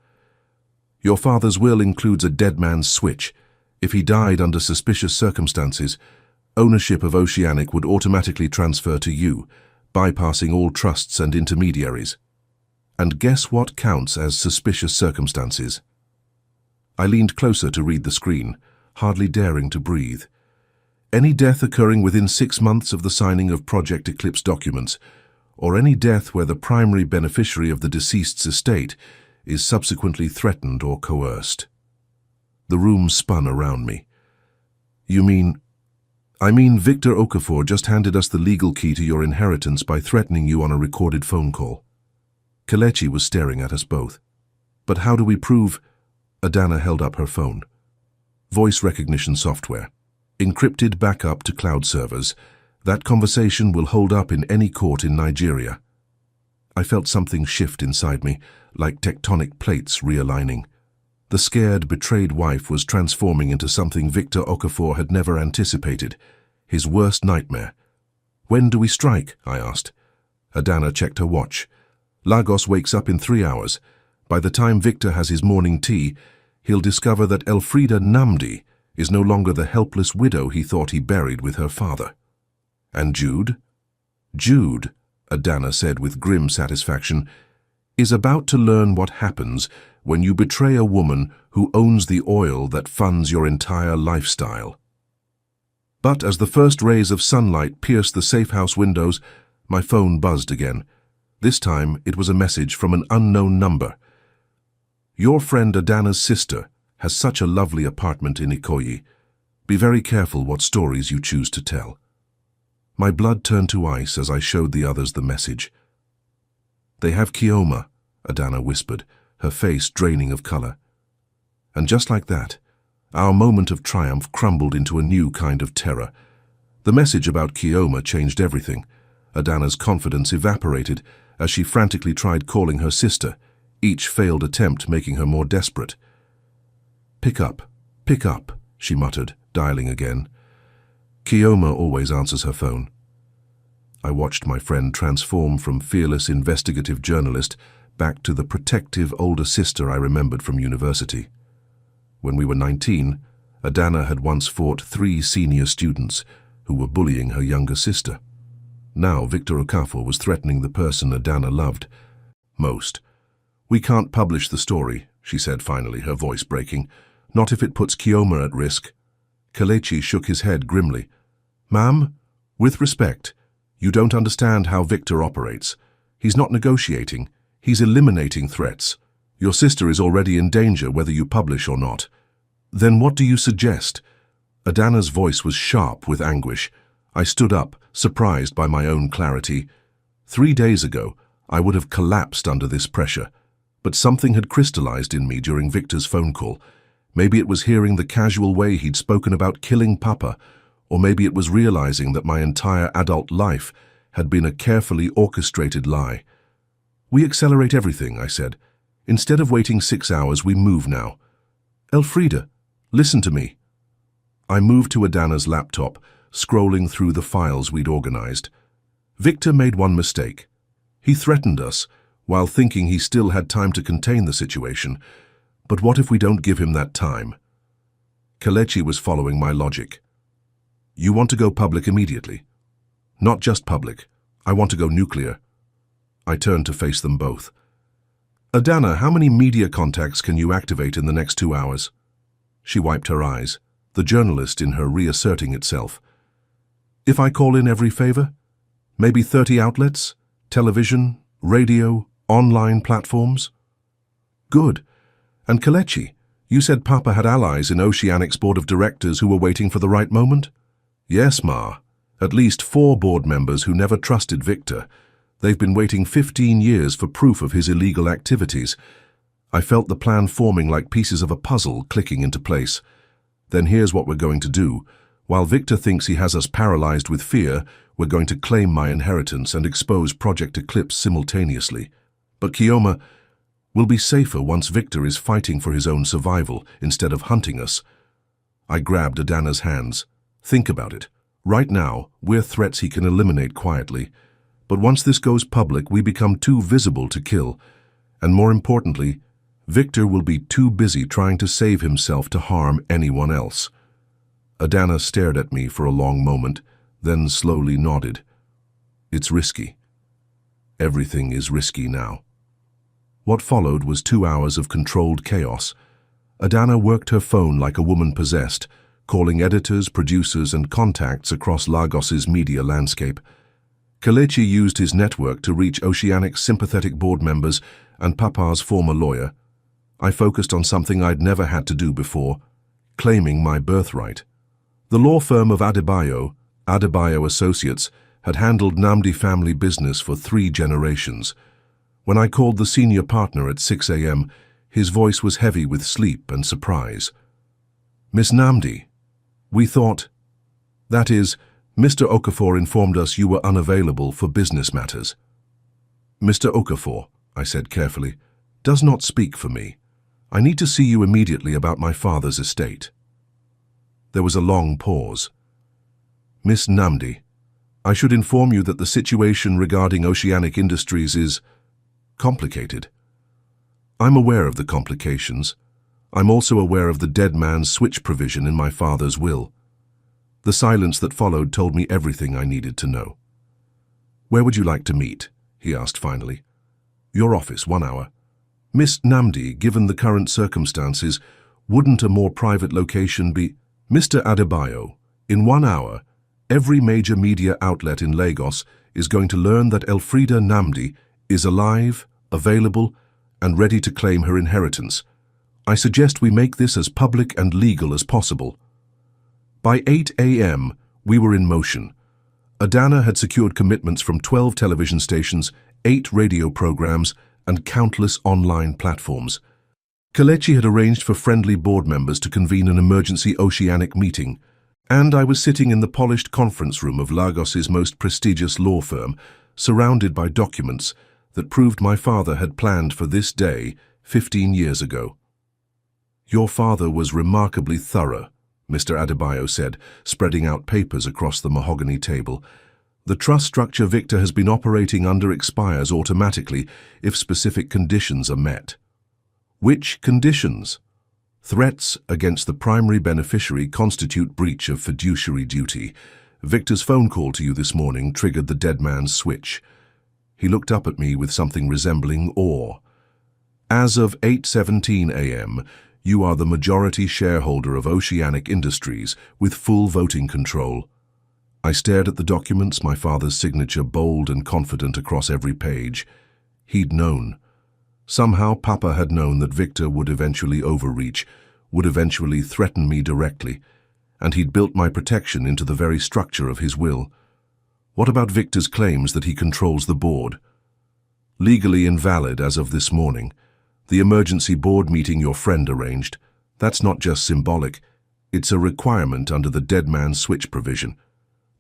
"Your father's will includes a dead man's switch. If he died under suspicious circumstances, ownership of Oceanic would automatically transfer to you, bypassing all trusts and intermediaries. And guess what counts as suspicious circumstances?" I leaned closer to read the screen, hardly daring to breathe. "Any death occurring within 6 months of the signing of Project Eclipse documents, or any death where the primary beneficiary of the deceased's estate is subsequently threatened or coerced." The room spun around me. I mean Victor Okafor just handed us the legal key to your inheritance by threatening you on a recorded phone call." Kelechi was staring at us both. "But how do we prove—" Adana held up her phone. "Voice recognition software. Encrypted backup to cloud servers. That conversation will hold up in any court in Nigeria." I felt something shift inside me, like tectonic plates realigning. The scared, betrayed wife was transforming into something Victor Okafor had never anticipated, his worst nightmare. "When do we strike?" I asked. Adana checked her watch. "Lagos wakes up in 3 hours. By the time Victor has his morning tea, he'll discover that Elfrida Namdi is no longer the helpless widow he thought he buried with her father." "And Jude?" "Jude," Adana said with grim satisfaction, "is about to learn what happens when you betray a woman who owns the oil that funds your entire lifestyle." But as the first rays of sunlight pierced the safe house windows, my phone buzzed again. This time it was a message from an unknown number. "Your friend Adana's sister has such a lovely apartment in Ikoyi. Be very careful what stories you choose to tell." My blood turned to ice as I showed the others the message. "They have Kioma," Adana whispered, her face draining of color. And just like that, our moment of triumph crumbled into a new kind of terror. The message about Kioma changed everything. Adana's confidence evaporated as she frantically tried calling her sister, each failed attempt making her more desperate. Pick up," she muttered, dialing again. Kioma always answers her phone. I watched my friend transform from fearless investigative journalist back to the protective older sister I remembered from university. When we were 19, Adana had once fought 3 senior students who were bullying her younger sister. Now Victor Okafor was threatening the person Adana loved most. "We can't publish the story," she said finally, her voice breaking. "Not if it puts Kioma at risk." Kelechi shook his head grimly. "Ma'am, with respect, you don't understand how Victor operates. He's not negotiating, he's eliminating threats. Your sister is already in danger whether you publish or not." "Then what do you suggest?" Adana's voice was sharp with anguish. I stood up, surprised by my own clarity. 3 days ago, I would have collapsed under this pressure, but something had crystallized in me during Victor's phone call. Maybe it was hearing the casual way he'd spoken about killing Papa, or maybe it was realizing that my entire adult life had been a carefully orchestrated lie. "We accelerate everything," I said. "Instead of waiting 6 hours, we move now. Elfrida, listen to me." I moved to Adana's laptop, scrolling through the files we'd organized. Victor made one mistake. He threatened us, while thinking he still had time to contain the situation. But what if we don't give him that time? Kelechi was following my logic. "You want to go public immediately?" "Not just public. I want to go nuclear." I turned to face them both. "Adana, how many media contacts can you activate in the next 2 hours?" She wiped her eyes, the journalist in her reasserting itself. "If I call in every favor? Maybe 30 outlets? Television? radio, online platforms? Good. And Kelechi, you said Papa had allies in Oceanic's board of directors who were waiting for the right moment? Yes, Ma. At least 4 board members who never trusted Victor. They've been waiting 15 years for proof of his illegal activities. I felt the plan forming like pieces of a puzzle clicking into place. Then here's what we're going to do. While Victor thinks he has us paralyzed with fear, we're going to claim my inheritance and expose Project Eclipse simultaneously. But Kioma, we'll be safer once Victor is fighting for his own survival instead of hunting us. I grabbed Adana's hands. Think about it. Right now, we're threats he can eliminate quietly. But once this goes public, we become too visible to kill. And more importantly, Victor will be too busy trying to save himself to harm anyone else. Adana stared at me for a long moment, then slowly nodded. It's risky. Everything is risky now. What followed was 2 hours of controlled chaos. Adana worked her phone like a woman possessed, calling editors, producers, and contacts across Lagos's media landscape. Kelechi used his network to reach Oceanic's sympathetic board members and Papa's former lawyer. I focused on something I'd never had to do before, claiming my birthright. The law firm of Adebayo Associates, had handled Namdi family business for 3 generations. When I called the senior partner at 6 a.m., his voice was heavy with sleep and surprise. Miss Namdi, we thought... That is, Mr. Okafor informed us you were unavailable for business matters. Mr. Okafor, I said carefully, does not speak for me. I need to see you immediately about my father's estate. There was a long pause. Miss Namdi, I should inform you that the situation regarding Oceanic Industries is complicated. I'm aware of the complications. I'm also aware of the dead man's switch provision in my father's will. The silence that followed told me everything I needed to know. Where would you like to meet? He asked finally. Your office, 1 hour. Miss Namdi, given the current circumstances, wouldn't a more private location be... Mr. Adebayo, in 1 hour, every major media outlet in Lagos is going to learn that Elfrida Namdi is alive, available, and ready to claim her inheritance. I suggest we make this as public and legal as possible. By 8 a.m., we were in motion. Adana had secured commitments from 12 television stations, 8 radio programs, and countless online platforms. Kelechi had arranged for friendly board members to convene an emergency Oceanic meeting, and I was sitting in the polished conference room of Lagos's most prestigious law firm, surrounded by documents that proved my father had planned for this day 15 years ago. Your father was remarkably thorough, Mr. Adebayo said, spreading out papers across the mahogany table. The trust structure Victor has been operating under expires automatically if specific conditions are met. Which conditions? Threats against the primary beneficiary constitute breach of fiduciary duty. Victor's phone call to you this morning triggered the dead man's switch. He looked up at me with something resembling awe. As of 8:17 a.m., you are the majority shareholder of Oceanic Industries with full voting control. I stared at the documents, my father's signature bold and confident across every page. He'd known. Somehow Papa had known that Victor would eventually overreach, would eventually threaten me directly, and he'd built my protection into the very structure of his will. What about Victor's claims that he controls the board? Legally invalid as of this morning. The emergency board meeting your friend arranged, that's not just symbolic, it's a requirement under the dead man's switch provision.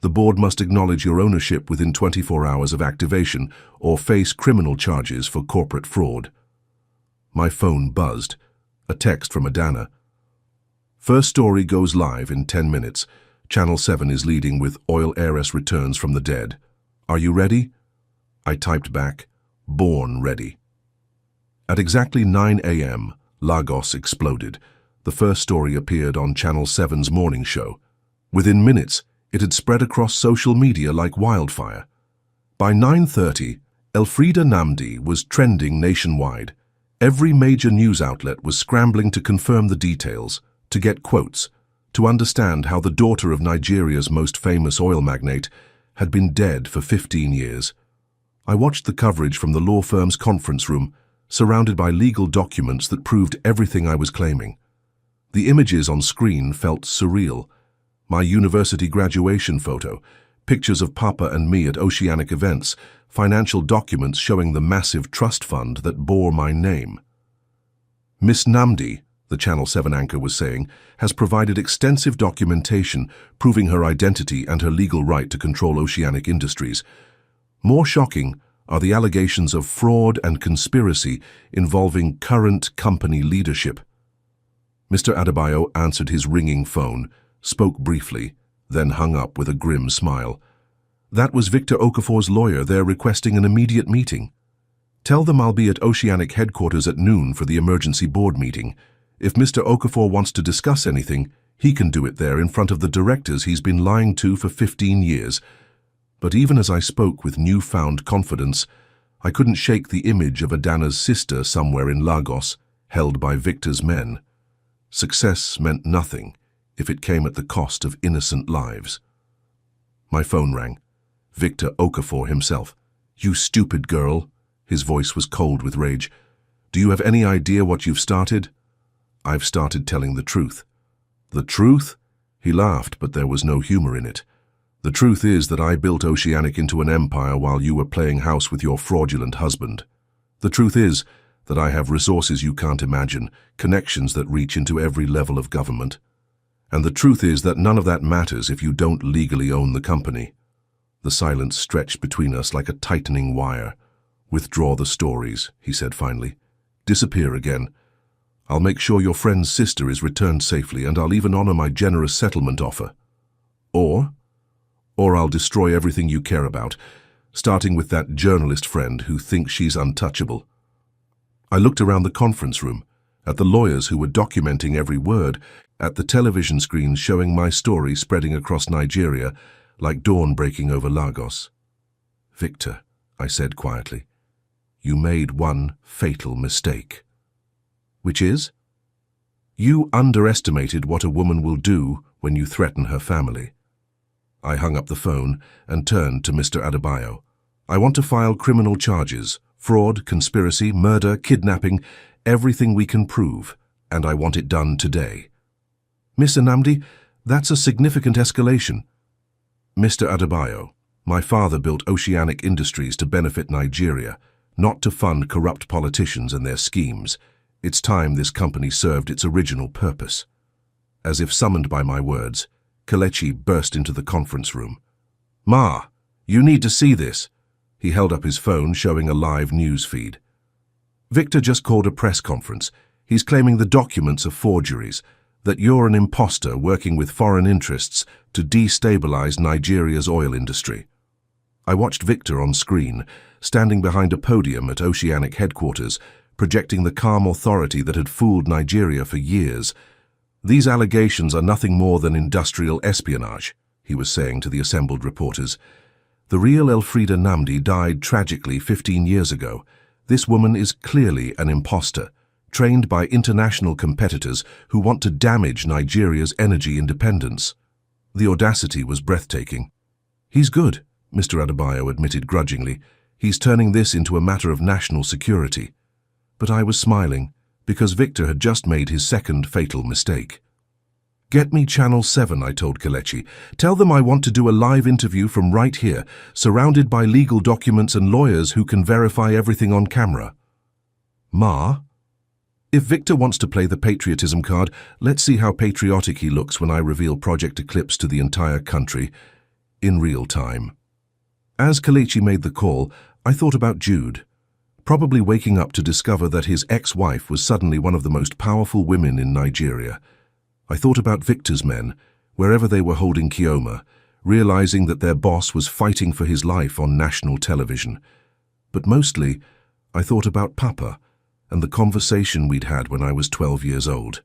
The board must acknowledge your ownership within 24 hours of activation or face criminal charges for corporate fraud. My phone buzzed. A text from Adana. First story goes live in 10 minutes. Channel 7 is leading with oil heiress returns from the dead. Are you ready? I typed back, born ready. At exactly 9 a.m., Lagos exploded. The first story appeared on Channel 7's morning show. Within minutes, it had spread across social media like wildfire. By 9:30, Elfrida Namdi was trending nationwide. Every major news outlet was scrambling to confirm the details, to get quotes, to understand how the daughter of Nigeria's most famous oil magnate had been dead for 15 years. I watched the coverage from the law firm's conference room, surrounded by legal documents that proved everything I was claiming. The images on screen felt surreal. My university graduation photo, pictures of Papa and me at oceanic events, financial documents showing the massive trust fund that bore my name. Miss Namdi, the Channel 7 anchor was saying, has provided extensive documentation proving her identity and her legal right to control oceanic industries. More shocking are the allegations of fraud and conspiracy involving current company leadership. Mr. Adebayo answered his ringing phone, spoke briefly, then hung up with a grim smile. That was Victor Okafor's lawyer there requesting an immediate meeting. Tell them I'll be at Oceanic headquarters at noon for the emergency board meeting. If Mr. Okafor wants to discuss anything, he can do it there in front of the directors he's been lying to for 15 years. But even as I spoke with newfound confidence, I couldn't shake the image of Adana's sister somewhere in Lagos, held by Victor's men. Success meant nothing if it came at the cost of innocent lives. My phone rang. Victor Okafor himself. "You stupid girl." His voice was cold with rage. "Do you have any idea what you've started?" "I've started telling the truth." "The truth?" He laughed, but there was no humor in it. "The truth is that I built Oceanic into an empire while you were playing house with your fraudulent husband. The truth is that I have resources you can't imagine, connections that reach into every level of government. And the truth is that none of that matters if you don't legally own the company." The silence stretched between us like a tightening wire. "Withdraw the stories," he said finally. "Disappear again. I'll make sure your friend's sister is returned safely, and I'll even honor my generous settlement offer. Or I'll destroy everything you care about, starting with that journalist friend who thinks she's untouchable." I looked around the conference room, at the lawyers who were documenting every word, at the television screens showing my story spreading across Nigeria like dawn breaking over Lagos. "Victor," I said quietly, "you made one fatal mistake." "Which is?" "You underestimated what a woman will do when you threaten her family." I hung up the phone and turned to Mr. Adebayo. "I want to file criminal charges, fraud, conspiracy, murder, kidnapping, everything we can prove, and I want it done today." "Mr. Namdi, that's a significant escalation." "Mr. Adebayo, my father built Oceanic Industries to benefit Nigeria, not to fund corrupt politicians and their schemes. It's time this company served its original purpose." As if summoned by my words, Kelechi burst into the conference room. "Ma, you need to see this." He held up his phone, showing a live news feed. "Victor just called a press conference. He's claiming the documents are forgeries, that you're an imposter working with foreign interests to destabilize Nigeria's oil industry." I watched Victor on screen, standing behind a podium at Oceanic headquarters, projecting the calm authority that had fooled Nigeria for years. "These allegations are nothing more than industrial espionage," he was saying to the assembled reporters. "The real Elfrida Namdi died tragically 15 years ago. This woman is clearly an imposter, trained by international competitors who want to damage Nigeria's energy independence." The audacity was breathtaking. "He's good," Mr. Adebayo admitted grudgingly. "He's turning this into a matter of national security." But I was smiling, because Victor had just made his second fatal mistake. "Get me Channel 7, I told Kelechi. "Tell them I want to do a live interview from right here, surrounded by legal documents and lawyers who can verify everything on camera." "Ma?" "If Victor wants to play the patriotism card, let's see how patriotic he looks when I reveal Project Eclipse to the entire country, in real time." As Kelechi made the call, I thought about Jude, probably waking up to discover that his ex-wife was suddenly one of the most powerful women in Nigeria. I thought about Victor's men, wherever they were holding Kioma, realizing that their boss was fighting for his life on national television. But mostly, I thought about Papa and the conversation we'd had when I was 12 years old.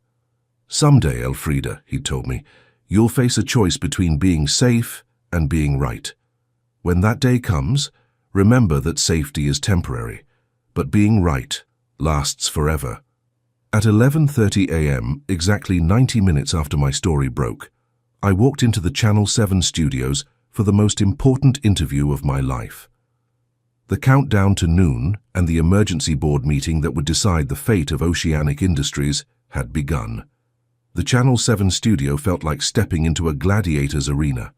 "Someday, Elfrida," he'd told me, "you'll face a choice between being safe and being right. When that day comes, remember that safety is temporary, but being right lasts forever." At 11:30 a.m., exactly 90 minutes after my story broke, I walked into the Channel 7 studios for the most important interview of my life. The countdown to noon and the emergency board meeting that would decide the fate of Oceanic Industries had begun. The Channel 7 studio felt like stepping into a gladiator's arena.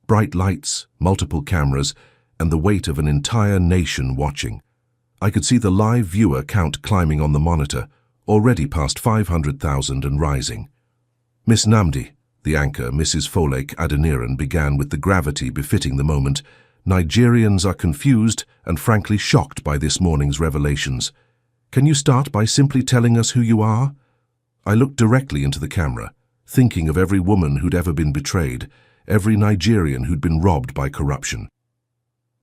Bright lights, multiple cameras, and the weight of an entire nation watching. I could see the live viewer count climbing on the monitor, already past 500,000 and rising. Miss Namdi, the anchor, Mrs. Folake Adeniran, began with the gravity befitting the moment. Nigerians are confused and frankly shocked by this morning's revelations. Can you start by simply telling us who you are? I looked directly into the camera, thinking of every woman who'd ever been betrayed, every Nigerian who'd been robbed by corruption.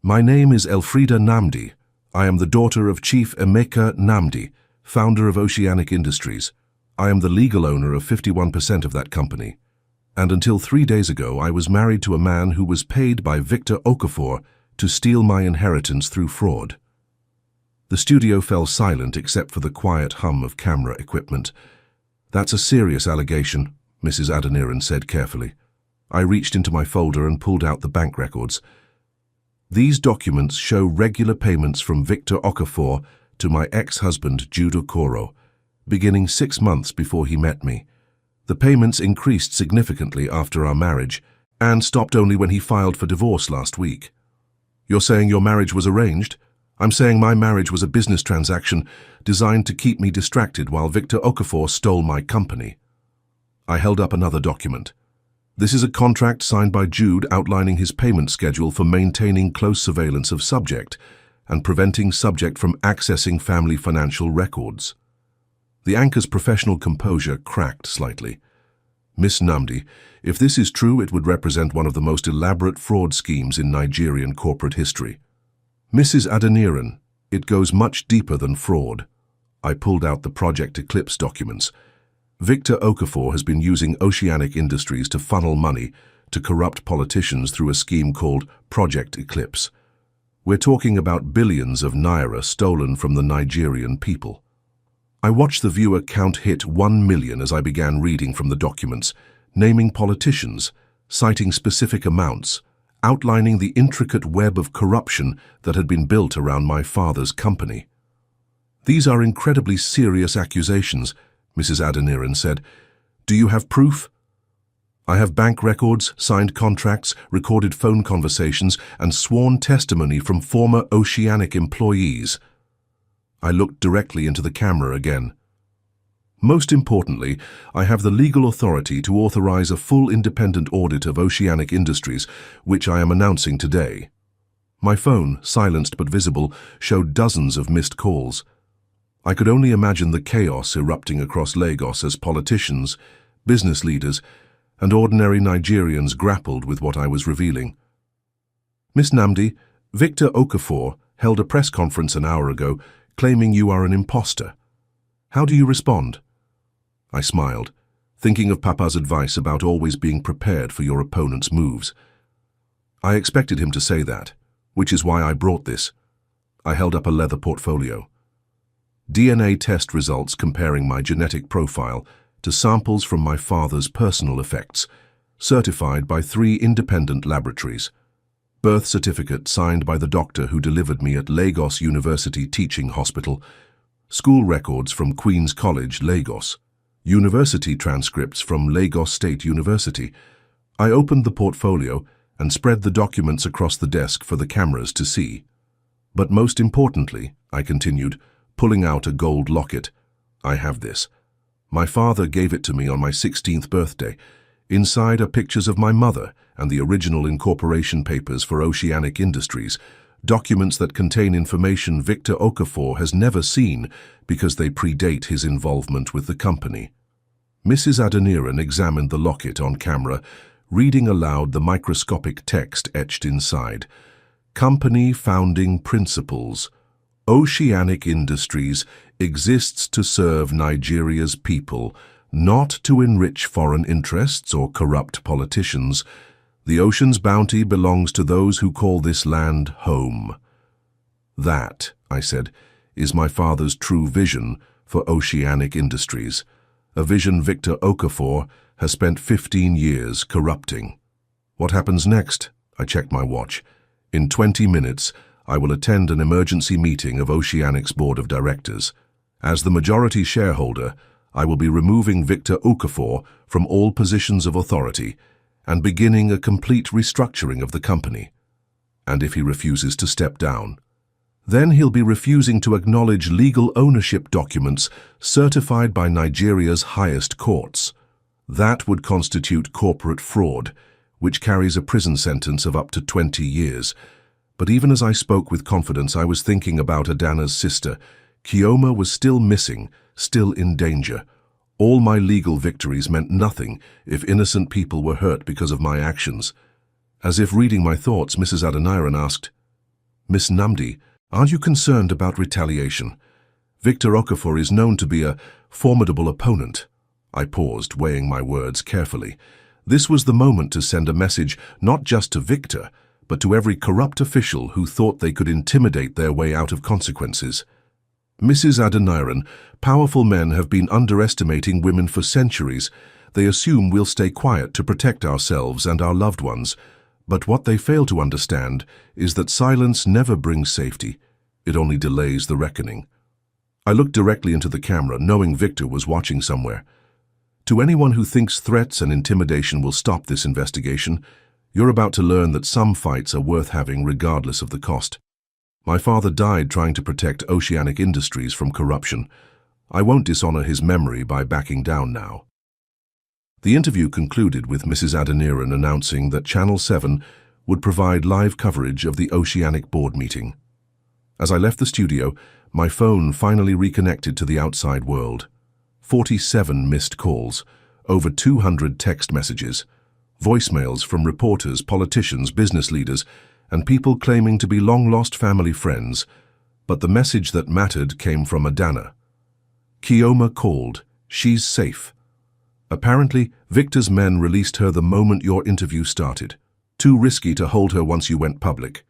My name is Elfrida Namdi. I am the daughter of Chief Emeka Namdi, founder of Oceanic Industries. I am the legal owner of 51% of that company. And until 3 days ago, I was married to a man who was paid by Victor Okafor to steal my inheritance through fraud. The studio fell silent except for the quiet hum of camera equipment. That's a serious allegation, Mrs. Adeniran said carefully. I reached into my folder and pulled out the bank records. These documents show regular payments from Victor Okafor to my ex-husband Jude Okoro, beginning 6 months before he met me. The payments increased significantly after our marriage and stopped only when he filed for divorce last week. You're saying your marriage was arranged? I'm saying my marriage was a business transaction designed to keep me distracted while Victor Okafor stole my company. I held up another document. This is a contract signed by Jude outlining his payment schedule for maintaining close surveillance of subject and preventing subject from accessing family financial records. The anchor's professional composure cracked slightly. Miss Namdi, if this is true, it would represent one of the most elaborate fraud schemes in Nigerian corporate history. Mrs. Adeniran, it goes much deeper than fraud. I pulled out the Project Eclipse documents. Victor Okafor has been using Oceanic Industries to funnel money to corrupt politicians through a scheme called Project Eclipse. We're talking about billions of naira stolen from the Nigerian people. I watched the viewer count hit 1 million as I began reading from the documents, naming politicians, citing specific amounts, outlining the intricate web of corruption that had been built around my father's company. These are incredibly serious accusations, Mrs. Adeniran said. Do you have proof? I have bank records, signed contracts, recorded phone conversations, and sworn testimony from former Oceanic employees. I looked directly into the camera again. Most importantly, I have the legal authority to authorize a full independent audit of Oceanic Industries, which I am announcing today. My phone, silenced but visible, showed dozens of missed calls. I could only imagine the chaos erupting across Lagos as politicians, business leaders, and ordinary Nigerians grappled with what I was revealing. Miss Namdi, Victor Okafor held a press conference an hour ago claiming you are an imposter. How do you respond? I smiled, thinking of Papa's advice about always being prepared for your opponent's moves. I expected him to say that, which is why I brought this. I held up a leather portfolio. DNA test results comparing my genetic profile to samples from my father's personal effects, certified by 3 independent laboratories. Birth certificate signed by the doctor who delivered me at Lagos University Teaching Hospital, school records from Queen's College, Lagos, university transcripts from Lagos State University. I opened the portfolio and spread the documents across the desk for the cameras to see. But most importantly, I continued, pulling out a gold locket, I have this. My father gave it to me on my 16th birthday. Inside are pictures of my mother and the original incorporation papers for Oceanic Industries, documents that contain information Victor Okafor has never seen because they predate his involvement with the company. Mrs. Adeniran examined the locket on camera, reading aloud the microscopic text etched inside. Company founding principles. Oceanic Industries exists to serve Nigeria's people, not to enrich foreign interests or corrupt politicians. The ocean's bounty belongs to those who call this land home. That, I said, is my father's true vision for Oceanic Industries, a vision Victor Okafor has spent 15 years corrupting. What happens next? I checked my watch. In 20 minutes, I will attend an emergency meeting of Oceanic's board of directors. As the majority shareholder, I will be removing Victor Okafor from all positions of authority and beginning a complete restructuring of the company. And if he refuses to step down, then he'll be refusing to acknowledge legal ownership documents certified by Nigeria's highest courts. That would constitute corporate fraud, which carries a prison sentence of up to 20 years. But even as I spoke with confidence, I was thinking about Adana's sister. Chioma was still missing, still in danger. All my legal victories meant nothing if innocent people were hurt because of my actions. As if reading my thoughts, Mrs. Adoniran asked, "Miss Namdi, aren't you concerned about retaliation? Victor Okafor is known to be a formidable opponent." I paused, weighing my words carefully. This was the moment to send a message not just to Victor, but to every corrupt official who thought they could intimidate their way out of consequences. "Mrs. Adoniran, powerful men have been underestimating women for centuries. They assume we'll stay quiet to protect ourselves and our loved ones. But what they fail to understand is that silence never brings safety. It only delays the reckoning." I looked directly into the camera, knowing Victor was watching somewhere. "To anyone who thinks threats and intimidation will stop this investigation, you're about to learn that some fights are worth having regardless of the cost. My father died trying to protect Oceanic Industries from corruption. I won't dishonor his memory by backing down now." The interview concluded with Mrs. Adoniran announcing that Channel 7 would provide live coverage of the Oceanic board meeting. As I left the studio, my phone finally reconnected to the outside world. 47 missed calls, over 200 text messages, voicemails from reporters, politicians, business leaders, and people claiming to be long-lost family friends. But the message that mattered came from Adana. "Chioma called. She's safe. Apparently, Victor's men released her the moment your interview started. Too risky to hold her once you went public.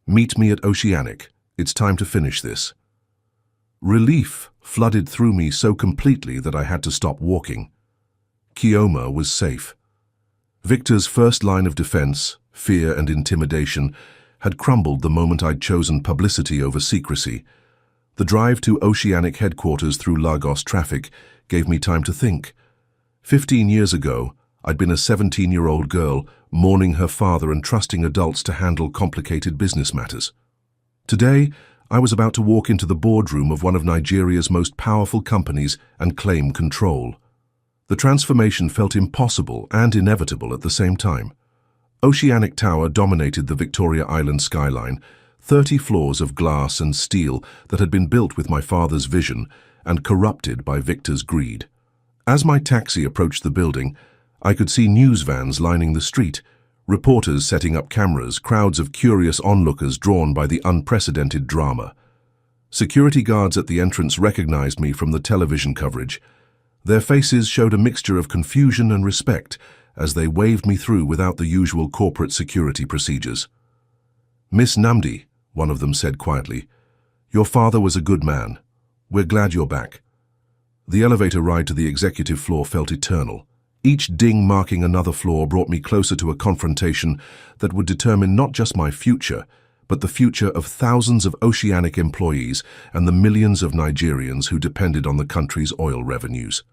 Meet me at Oceanic. It's time to finish this." Relief flooded through me so completely that I had to stop walking. Chioma was safe. Victor's first line of defense, fear and intimidation, had crumbled the moment I'd chosen publicity over secrecy. The drive to Oceanic headquarters through Lagos traffic gave me time to think. 15 years ago, I'd been a 17-year-old girl, mourning her father and trusting adults to handle complicated business matters. Today, I was about to walk into the boardroom of one of Nigeria's most powerful companies and claim control. The transformation felt impossible and inevitable at the same time. Oceanic Tower dominated the Victoria Island skyline, 30 floors of glass and steel that had been built with my father's vision and corrupted by Victor's greed. As my taxi approached the building, I could see news vans lining the street, reporters setting up cameras, crowds of curious onlookers drawn by the unprecedented drama. Security guards at the entrance recognized me from the television coverage. Their faces showed a mixture of confusion and respect as they waved me through without the usual corporate security procedures. "Miss Namdi," one of them said quietly, "your father was a good man. We're glad you're back." The elevator ride to the executive floor felt eternal. Each ding marking another floor brought me closer to a confrontation that would determine not just my future, but the future of thousands of Oceanic employees and the millions of Nigerians who depended on the country's oil revenues.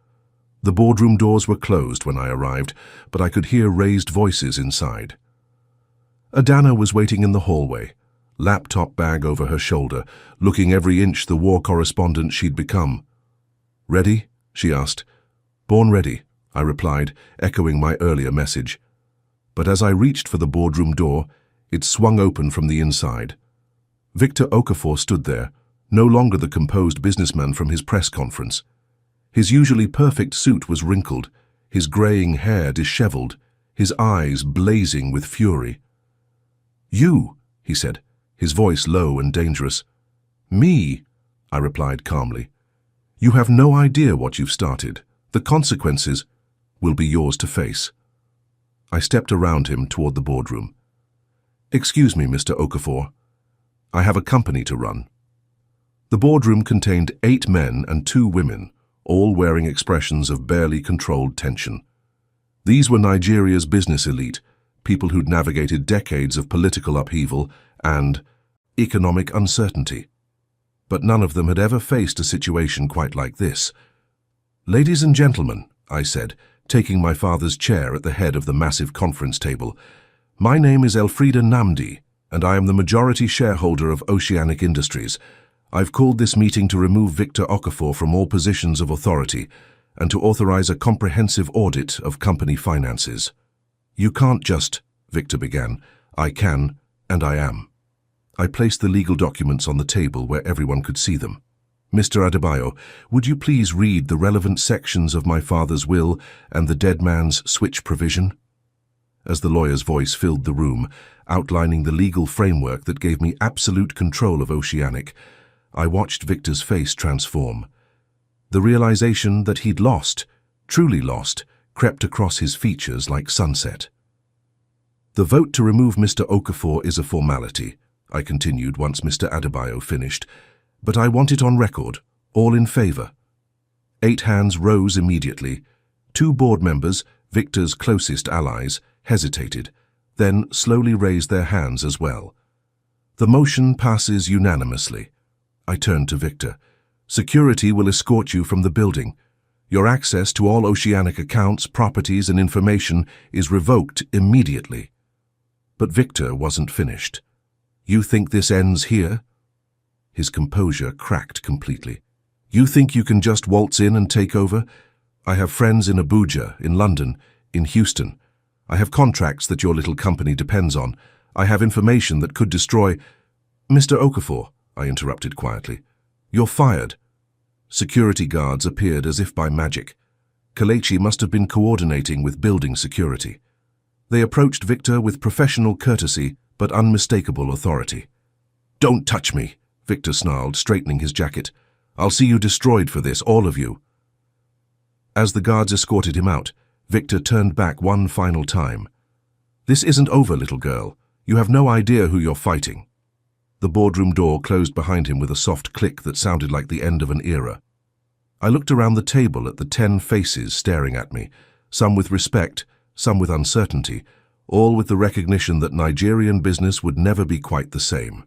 The boardroom doors were closed when I arrived, but I could hear raised voices inside. Adana was waiting in the hallway, laptop bag over her shoulder, looking every inch the war correspondent she'd become. "Ready?" she asked. "Born ready," I replied, echoing my earlier message. But as I reached for the boardroom door, it swung open from the inside. Victor Okafor stood there, no longer the composed businessman from his press conference. His usually perfect suit was wrinkled, his graying hair disheveled, his eyes blazing with fury. "You," he said, his voice low and dangerous. "Me," I replied calmly. "You have no idea what you've started. The consequences will be yours to face." I stepped around him toward the boardroom. "Excuse me, Mr. Okafor. I have a company to run." The boardroom contained 8 men and 2 women, all wearing expressions of barely controlled tension. These were Nigeria's business elite, people who'd navigated decades of political upheaval and, economic uncertainty. But none of them had ever faced a situation quite like this. "Ladies and gentlemen," I said, taking my father's chair at the head of the massive conference table, "my name is Elfrida Namdi, and I am the majority shareholder of Oceanic Industries. I've called this meeting to remove Victor Okafor from all positions of authority and to authorize a comprehensive audit of company finances." "You can't just," Victor began. "I can, and I am." I placed the legal documents on the table where everyone could see them. "Mr. Adebayo, would you please read the relevant sections of my father's will and the dead man's switch provision?" As the lawyer's voice filled the room, outlining the legal framework that gave me absolute control of Oceanic, I watched Victor's face transform. The realization that he'd lost, truly lost, crept across his features like sunset. "The vote to remove Mr. Okafor is a formality," I continued once Mr. Adebayo finished, "but I want it on record, all in favor." 8 hands rose immediately. 2 board members, Victor's closest allies, hesitated, then slowly raised their hands as well. The motion passes unanimously. I turned to Victor. "Security will escort you from the building. Your access to all Oceanic accounts, properties, and information is revoked immediately." But Victor wasn't finished. "You think this ends here?" His composure cracked completely. "You think you can just waltz in and take over? I have friends in Abuja, in London, in Houston. I have contracts that your little company depends on. I have information that could destroy—" "Mr. Okafor," I interrupted quietly, "you're fired." Security guards appeared as if by magic. Kelechi must have been coordinating with building security. They approached Victor with professional courtesy but unmistakable authority. "Don't touch me," Victor snarled, straightening his jacket. "I'll see you destroyed for this, all of you." As the guards escorted him out, Victor turned back one final time. "This isn't over, little girl. You have no idea who you're fighting." The boardroom door closed behind him with a soft click that sounded like the end of an era. I looked around the table at the 10 faces staring at me, some with respect, some with uncertainty, all with the recognition that Nigerian business would never be quite the same.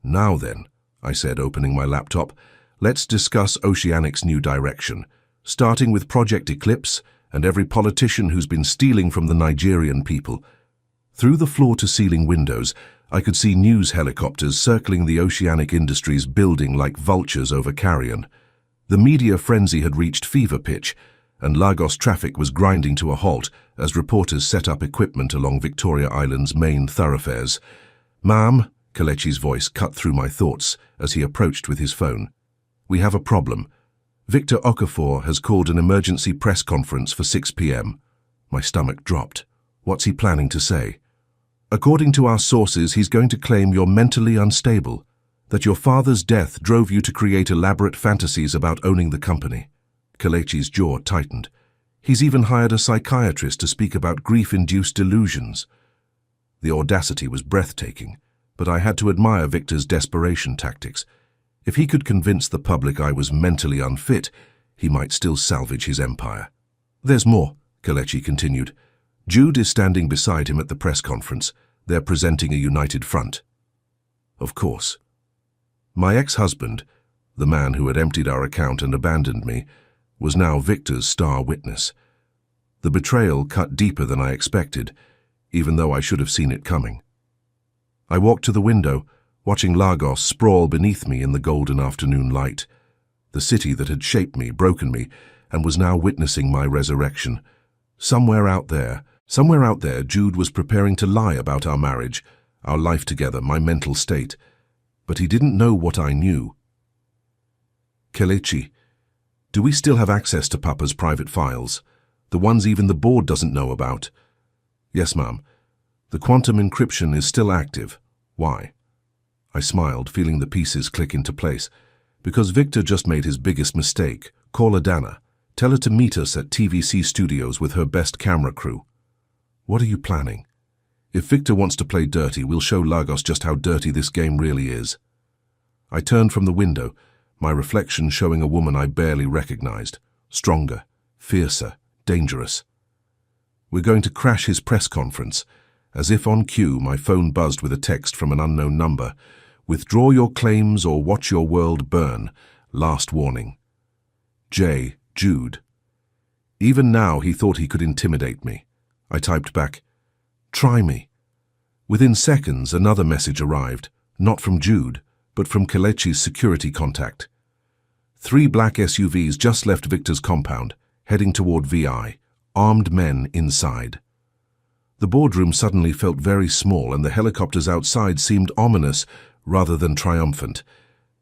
"Now then," I said, opening my laptop, "let's discuss Oceanic's new direction, starting with Project Eclipse and every politician who's been stealing from the Nigerian people." Through the floor-to-ceiling windows, I could see news helicopters circling the Oceanic Industries building like vultures over carrion. The media frenzy had reached fever pitch, and Lagos traffic was grinding to a halt as reporters set up equipment along Victoria Island's main thoroughfares. "Ma'am," Kelechi's voice cut through my thoughts as he approached with his phone. "We have a problem. Victor Okafor has called an emergency press conference for 6 p.m. My stomach dropped. What's he planning to say? "According to our sources, he's going to claim you're mentally unstable, that your father's death drove you to create elaborate fantasies about owning the company." Kelechi's jaw tightened. "He's even hired a psychiatrist to speak about grief-induced delusions." The audacity was breathtaking, but I had to admire Victor's desperation tactics. If he could convince the public I was mentally unfit, he might still salvage his empire. "There's more," Kelechi continued. "Jude is standing beside him at the press conference. They're presenting a united front." Of course. My ex-husband, the man who had emptied our account and abandoned me, was now Victor's star witness. The betrayal cut deeper than I expected, even though I should have seen it coming. I walked to the window, watching Lagos sprawl beneath me in the golden afternoon light. The city that had shaped me, broken me, and was now witnessing my resurrection. Somewhere out there, Jude was preparing to lie about our marriage, our life together, my mental state. But he didn't know what I knew. "Kelechi, do we still have access to Papa's private files? The ones even the board doesn't know about?" "Yes, ma'am. The quantum encryption is still active. Why?" I smiled, feeling the pieces click into place. "Because Victor just made his biggest mistake. Call Adana. Tell her to meet us at TVC Studios with her best camera crew." "What are you planning?" "If Victor wants to play dirty, we'll show Lagos just how dirty this game really is." I turned from the window, my reflection showing a woman I barely recognized. Stronger, fiercer, dangerous. "We're going to crash his press conference." As if on cue, my phone buzzed with a text from an unknown number. Withdraw your claims or watch your world burn. Last warning. J. Jude. Even now he thought he could intimidate me. I typed back, "Try me." Within seconds, another message arrived, not from Jude, but from Kelechi's security contact. 3 black SUVs just left Victor's compound, heading toward VI, armed men inside. The boardroom suddenly felt very small, and the helicopters outside seemed ominous rather than triumphant.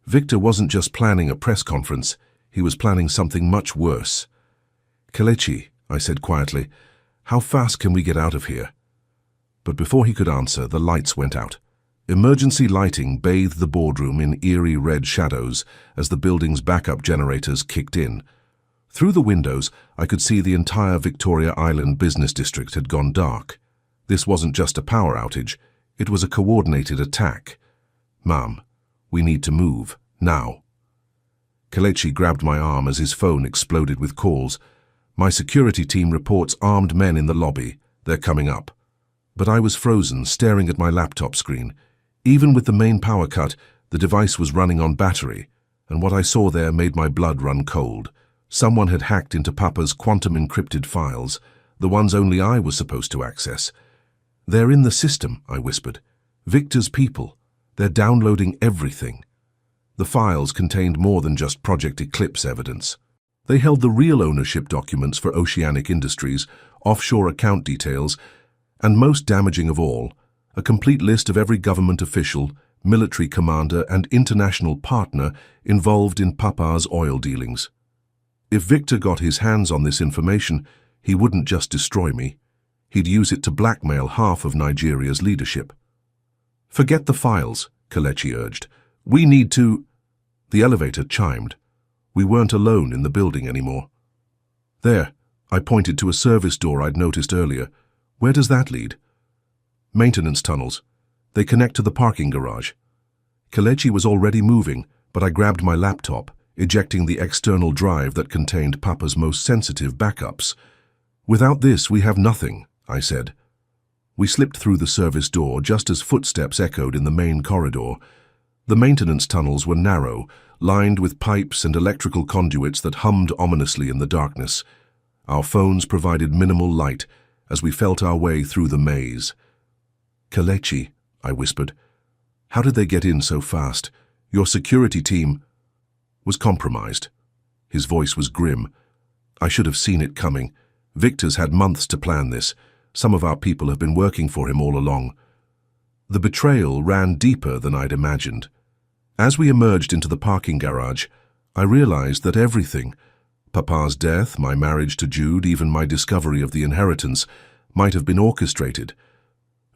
Victor wasn't just planning a press conference, he was planning something much worse. "Kelechi," I said quietly, "how fast can we get out of here?" But before he could answer, the lights went out. Emergency lighting bathed the boardroom in eerie red shadows as the building's backup generators kicked in. Through the windows, I could see the entire Victoria Island business district had gone dark. This wasn't just a power outage, it was a coordinated attack. "Ma'am, we need to move, now." Kelechi grabbed my arm as his phone exploded with calls. "My security team reports armed men in the lobby. They're coming up." But I was frozen, staring at my laptop screen. Even with the main power cut, the device was running on battery, and what I saw there made my blood run cold. Someone had hacked into Papa's quantum-encrypted files, the ones only I was supposed to access. "They're in the system," I whispered. "Victor's people. They're downloading everything." The files contained more than just Project Eclipse evidence. They held the real ownership documents for Oceanic Industries, offshore account details, and most damaging of all, a complete list of every government official, military commander, and international partner involved in Papa's oil dealings. If Victor got his hands on this information, he wouldn't just destroy me. He'd use it to blackmail half of Nigeria's leadership. "Forget the files," Kelechi urged. "We need to—" The elevator chimed. We weren't alone in the building anymore. "There," I pointed to a service door I'd noticed earlier. "Where does that lead?" "Maintenance tunnels. They connect to the parking garage." Kelechi was already moving, but I grabbed my laptop, ejecting the external drive that contained Papa's most sensitive backups. "Without this, we have nothing," I said. We slipped through the service door just as footsteps echoed in the main corridor. The maintenance tunnels were narrow, lined with pipes and electrical conduits that hummed ominously in the darkness. Our phones provided minimal light as we felt our way through the maze. "Kelechi," I whispered, "how did they get in so fast? Your security team was compromised." His voice was grim. "I should have seen it coming. Victor's had months to plan this. Some of our people have been working for him all along." The betrayal ran deeper than I'd imagined. As we emerged into the parking garage, I realized that everything, Papa's death, my marriage to Jude, even my discovery of the inheritance, might have been orchestrated.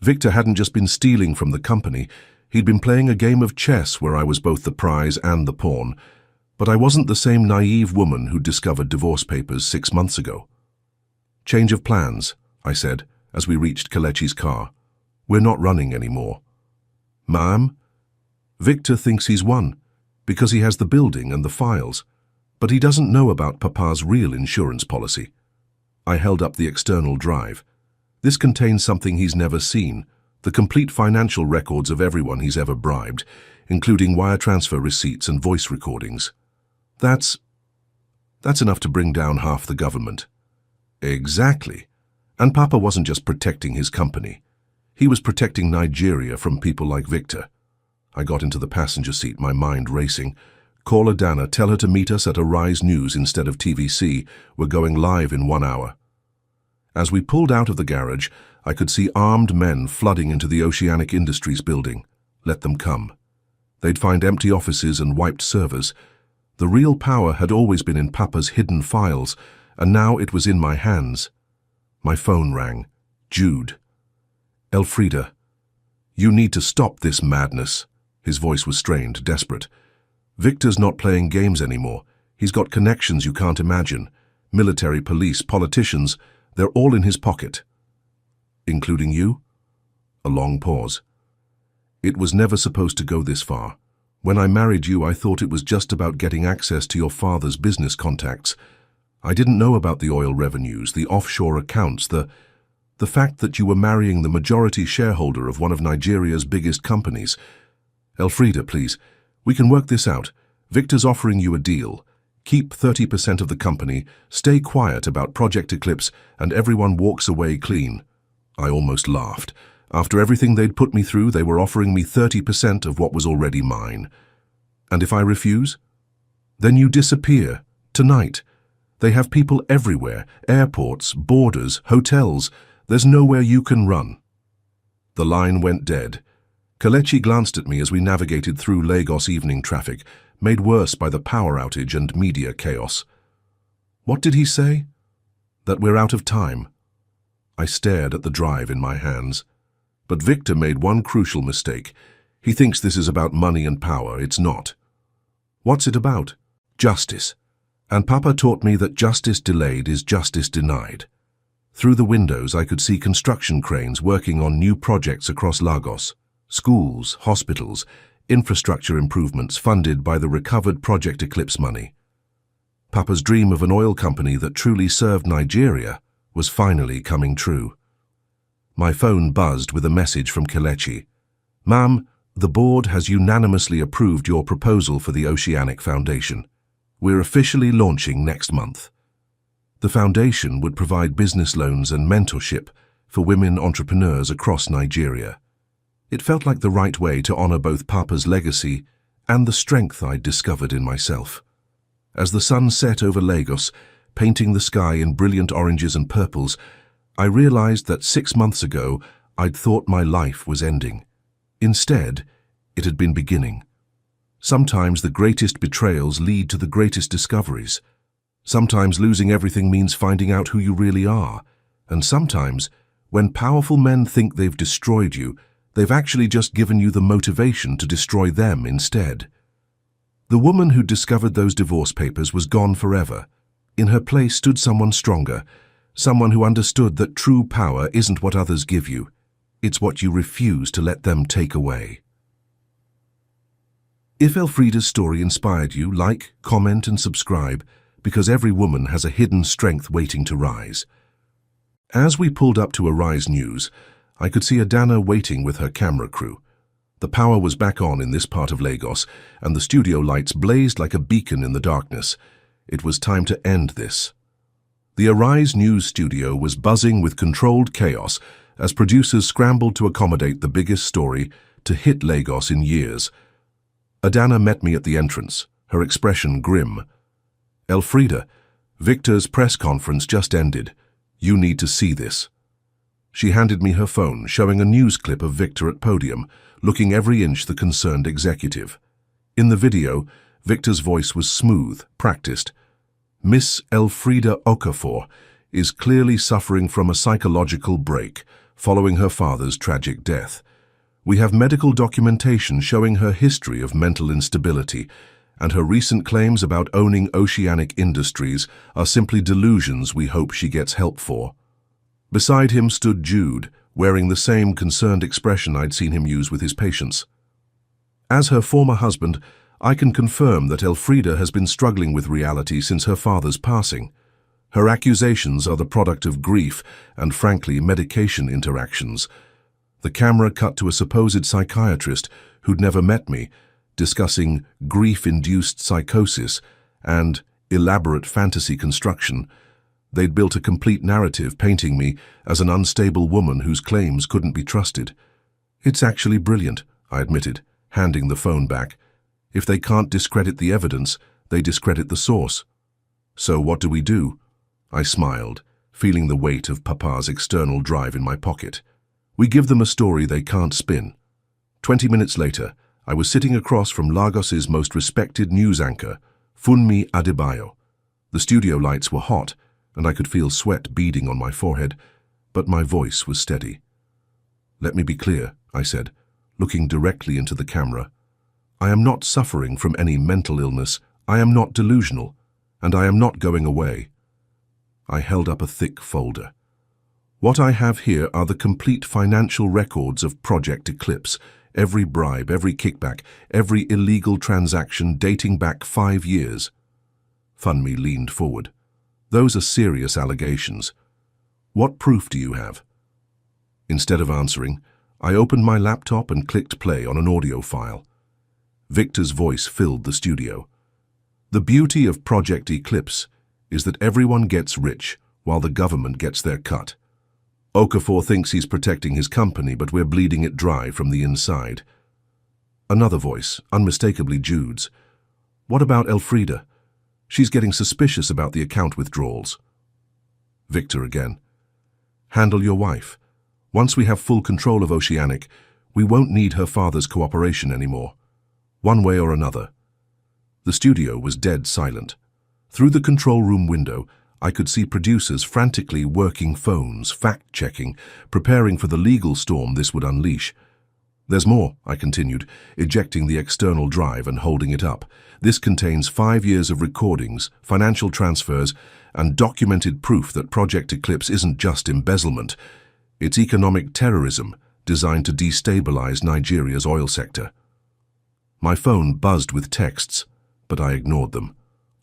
Victor hadn't just been stealing from the company, he'd been playing a game of chess where I was both the prize and the pawn. But I wasn't the same naive woman who discovered divorce papers 6 months ago. "Change of plans," I said, as we reached Kelechi's car. "We're not running anymore." "Ma'am?" "Victor thinks he's won, because he has the building and the files, but he doesn't know about Papa's real insurance policy." I held up the external drive. This contains something he's never seen, the complete financial records of everyone he's ever bribed, including wire transfer receipts and voice recordings. That's enough to bring down half the government." "Exactly. And Papa wasn't just protecting his company. He was protecting Nigeria from people like Victor." I got into the passenger seat, my mind racing. "Call Adana, tell her to meet us at Arise News instead of TVC. We're going live in 1 hour." As we pulled out of the garage, I could see armed men flooding into the Oceanic Industries building. Let them come. They'd find empty offices and wiped servers. The real power had always been in Papa's hidden files, and now it was in my hands. My phone rang. Jude. "Elfrida, you need to stop this madness." His voice was strained, desperate. "Victor's not playing games anymore. He's got connections you can't imagine. Military, police, politicians, they're all in his pocket." "Including you?" A long pause. "It was never supposed to go this far. When I married you, I thought it was just about getting access to your father's business contacts. I didn't know about the oil revenues, the offshore accounts, the fact that you were marrying the majority shareholder of one of Nigeria's biggest companies. Elfrida, please. We can work this out. Victor's offering you a deal. Keep 30% of the company, stay quiet about Project Eclipse, and everyone walks away clean. I almost laughed. After everything they'd put me through, they were offering me 30% of what was already mine. And if I refuse? Then you disappear. Tonight. They have people everywhere, airports, borders, hotels. There's nowhere you can run. The line went dead. Kelechi glanced at me as we navigated through Lagos evening traffic, made worse by the power outage and media chaos. What did he say? That we're out of time. I stared at the drive in my hands. But Victor made one crucial mistake. He thinks this is about money and power. It's not. What's it about? Justice. And Papa taught me that justice delayed is justice denied. Through the windows I could see construction cranes working on new projects across Lagos. Schools, hospitals, infrastructure improvements funded by the recovered Project Eclipse money. Papa's dream of an oil company that truly served Nigeria was finally coming true. My phone buzzed with a message from Kelechi. Ma'am, the board has unanimously approved your proposal for the Oceanic Foundation. We're officially launching next month. The foundation would provide business loans and mentorship for women entrepreneurs across Nigeria. It felt like the right way to honor both Papa's legacy and the strength I'd discovered in myself. As the sun set over Lagos, painting the sky in brilliant oranges and purples, I realized that 6 months ago I'd thought my life was ending. Instead, it had been beginning. Sometimes the greatest betrayals lead to the greatest discoveries. Sometimes losing everything means finding out who you really are. And sometimes, when powerful men think they've destroyed you, they've actually just given you the motivation to destroy them instead. The woman who discovered those divorce papers was gone forever. In her place stood someone stronger, someone who understood that true power isn't what others give you. It's what you refuse to let them take away. If Elfrida's story inspired you, like, comment and subscribe, because every woman has a hidden strength waiting to rise. As we pulled up to Arise News, I could see Adana waiting with her camera crew. The power was back on in this part of Lagos, and the studio lights blazed like a beacon in the darkness. It was time to end this. The Arise News studio was buzzing with controlled chaos as producers scrambled to accommodate the biggest story to hit Lagos in years. Adana met me at the entrance, her expression grim. Elfrida, Victor's press conference just ended. You need to see this. She handed me her phone, showing a news clip of Victor at podium, looking every inch the concerned executive. In the video, Victor's voice was smooth, practiced. Miss Elfrida Okafor is clearly suffering from a psychological break following her father's tragic death. We have medical documentation showing her history of mental instability, and her recent claims about owning Oceanic Industries are simply delusions we hope she gets help for. Beside him stood Jude, wearing the same concerned expression I'd seen him use with his patients. As her former husband, I can confirm that Elfrida has been struggling with reality since her father's passing. Her accusations are the product of grief and, frankly, medication interactions. The camera cut to a supposed psychiatrist who'd never met me, discussing grief-induced psychosis and elaborate fantasy construction. They'd built a complete narrative painting me as an unstable woman whose claims couldn't be trusted. It's actually brilliant, I admitted, handing the phone back. If they can't discredit the evidence, they discredit the source. So what do we do? I smiled, feeling the weight of Papa's external drive in my pocket. We give them a story they can't spin. 20 minutes later, I was sitting across from Lagos's most respected news anchor, Funmi Adebayo. The studio lights were hot, and I could feel sweat beading on my forehead, but my voice was steady. Let me be clear, I said, looking directly into the camera. I am not suffering from any mental illness, I am not delusional, and I am not going away. I held up a thick folder. What I have here are the complete financial records of Project Eclipse, every bribe, every kickback, every illegal transaction dating back 5 years. Funmi leaned forward. Those are serious allegations. What proof do you have? Instead of answering, I opened my laptop and clicked play on an audio file. Victor's voice filled the studio. The beauty of Project Eclipse is that everyone gets rich while the government gets their cut. Okafor thinks he's protecting his company, but we're bleeding it dry from the inside. Another voice, unmistakably Jude's. What about Elfrida? She's getting suspicious about the account withdrawals. Victor again. Handle your wife. Once we have full control of Oceanic, we won't need her father's cooperation anymore. One way or another. The studio was dead silent. Through the control room window, I could see producers frantically working phones, fact-checking, preparing for the legal storm this would unleash. There's more, I continued, ejecting the external drive and holding it up. This contains 5 years of recordings, financial transfers, and documented proof that Project Eclipse isn't just embezzlement. It's economic terrorism designed to destabilize Nigeria's oil sector. My phone buzzed with texts, but I ignored them.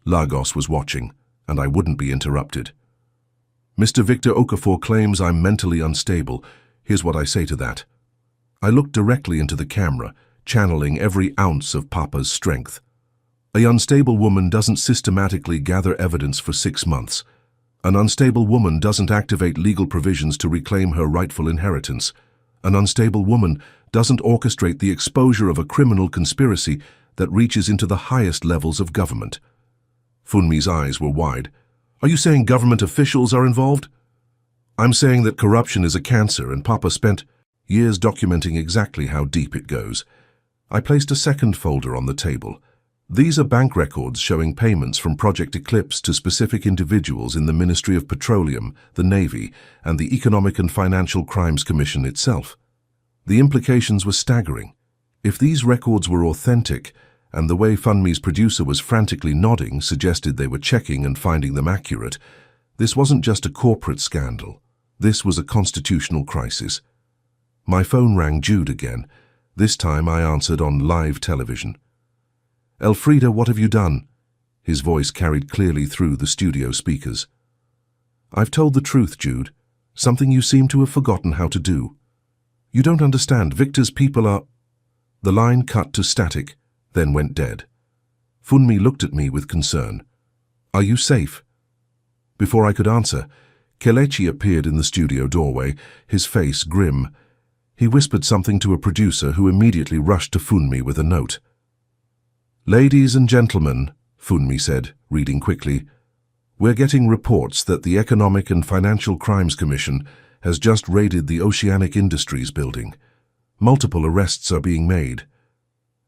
Lagos was watching, and I wouldn't be interrupted. Mr. Victor Okafor claims I'm mentally unstable. Here's what I say to that. I looked directly into the camera, channeling every ounce of Papa's strength. A unstable woman doesn't systematically gather evidence for 6 months. An unstable woman doesn't activate legal provisions to reclaim her rightful inheritance. An unstable woman doesn't orchestrate the exposure of a criminal conspiracy that reaches into the highest levels of government. Funmi's eyes were wide. Are you saying government officials are involved? I'm saying that corruption is a cancer, and Papa spent years documenting exactly how deep it goes. I placed a second folder on the table. These are bank records showing payments from Project Eclipse to specific individuals in the Ministry of Petroleum, the Navy, and the Economic and Financial Crimes Commission itself. The implications were staggering. If these records were authentic, and the way Funmi's producer was frantically nodding suggested they were checking and finding them accurate, this wasn't just a corporate scandal. This was a constitutional crisis. My phone rang Jude again. This time I answered on live television. Elfrida, what have you done? His voice carried clearly through the studio speakers. I've told the truth, Jude. Something you seem to have forgotten how to do. You don't understand. Victor's people are... The line cut to static, then went dead. Funmi looked at me with concern. Are you safe? Before I could answer, Kelechi appeared in the studio doorway, his face grim. He whispered something to a producer who immediately rushed to Funmi with a note. Ladies and gentlemen, Funmi said, reading quickly, we're getting reports that the Economic and Financial Crimes Commission has just raided the Oceanic Industries building. Multiple arrests are being made.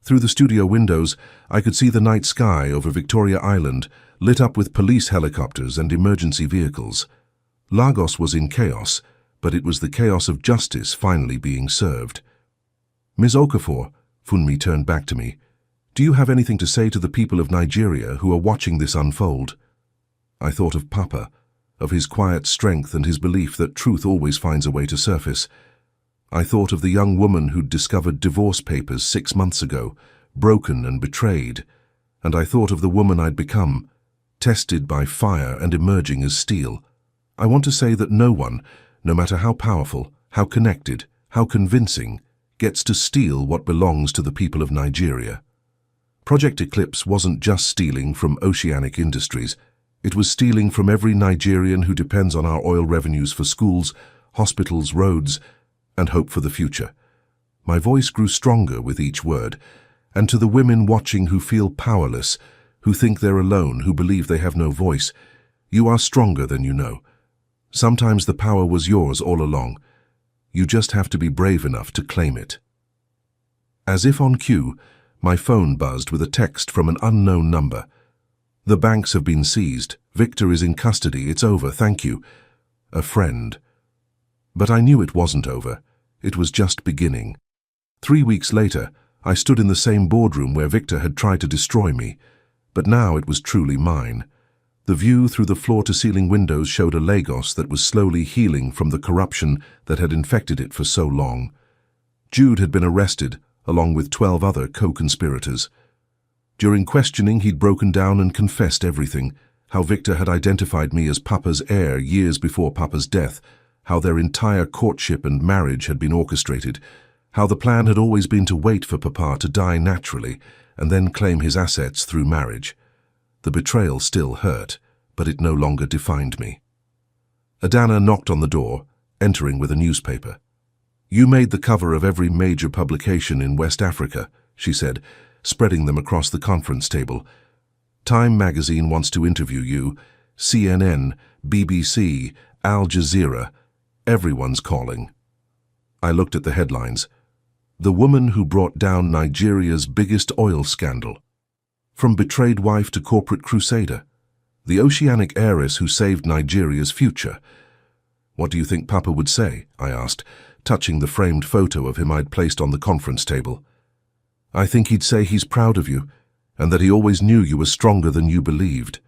Through the studio windows, I could see the night sky over Victoria Island, lit up with police helicopters and emergency vehicles. Lagos was in chaos, but it was the chaos of justice finally being served. Ms. Okafor, Funmi turned back to me, do you have anything to say to the people of Nigeria who are watching this unfold? I thought of Papa, of his quiet strength and his belief that truth always finds a way to surface. I thought of the young woman who'd discovered divorce papers 6 months ago, broken and betrayed, and I thought of the woman I'd become, tested by fire and emerging as steel. I want to say that no one, no matter how powerful, how connected, how convincing, gets to steal what belongs to the people of Nigeria. Project Eclipse wasn't just stealing from Oceanic Industries. It was stealing from every Nigerian who depends on our oil revenues for schools, hospitals, roads, and hope for the future. My voice grew stronger with each word, and to the women watching who feel powerless, who think they're alone, who believe they have no voice, you are stronger than you know. Sometimes the power was yours all along. You just have to be brave enough to claim it. As if on cue, my phone buzzed with a text from an unknown number. The banks have been seized. Victor is in custody. It's over, thank you. A friend. But I knew it wasn't over. It was just beginning. 3 weeks later, I stood in the same boardroom where Victor had tried to destroy me. But now it was truly mine. The view through the floor-to-ceiling windows showed a Lagos that was slowly healing from the corruption that had infected it for so long. Jude had been arrested, along with 12 other co-conspirators. During questioning, he'd broken down and confessed everything, how Victor had identified me as Papa's heir years before Papa's death, how their entire courtship and marriage had been orchestrated, how the plan had always been to wait for Papa to die naturally, and then claim his assets through marriage. The betrayal still hurt, but it no longer defined me. Adana knocked on the door, entering with a newspaper. "You made the cover of every major publication in West Africa," she said, spreading them across the conference table. "Time magazine wants to interview you. CNN, BBC, Al Jazeera. Everyone's calling." I looked at the headlines. "The woman who brought down Nigeria's biggest oil scandal. From betrayed wife to corporate crusader. The oceanic heiress who saved Nigeria's future." "What do you think Papa would say?" I asked, touching the framed photo of him I'd placed on the conference table. "I think he'd say he's proud of you, and that he always knew you were stronger than you believed."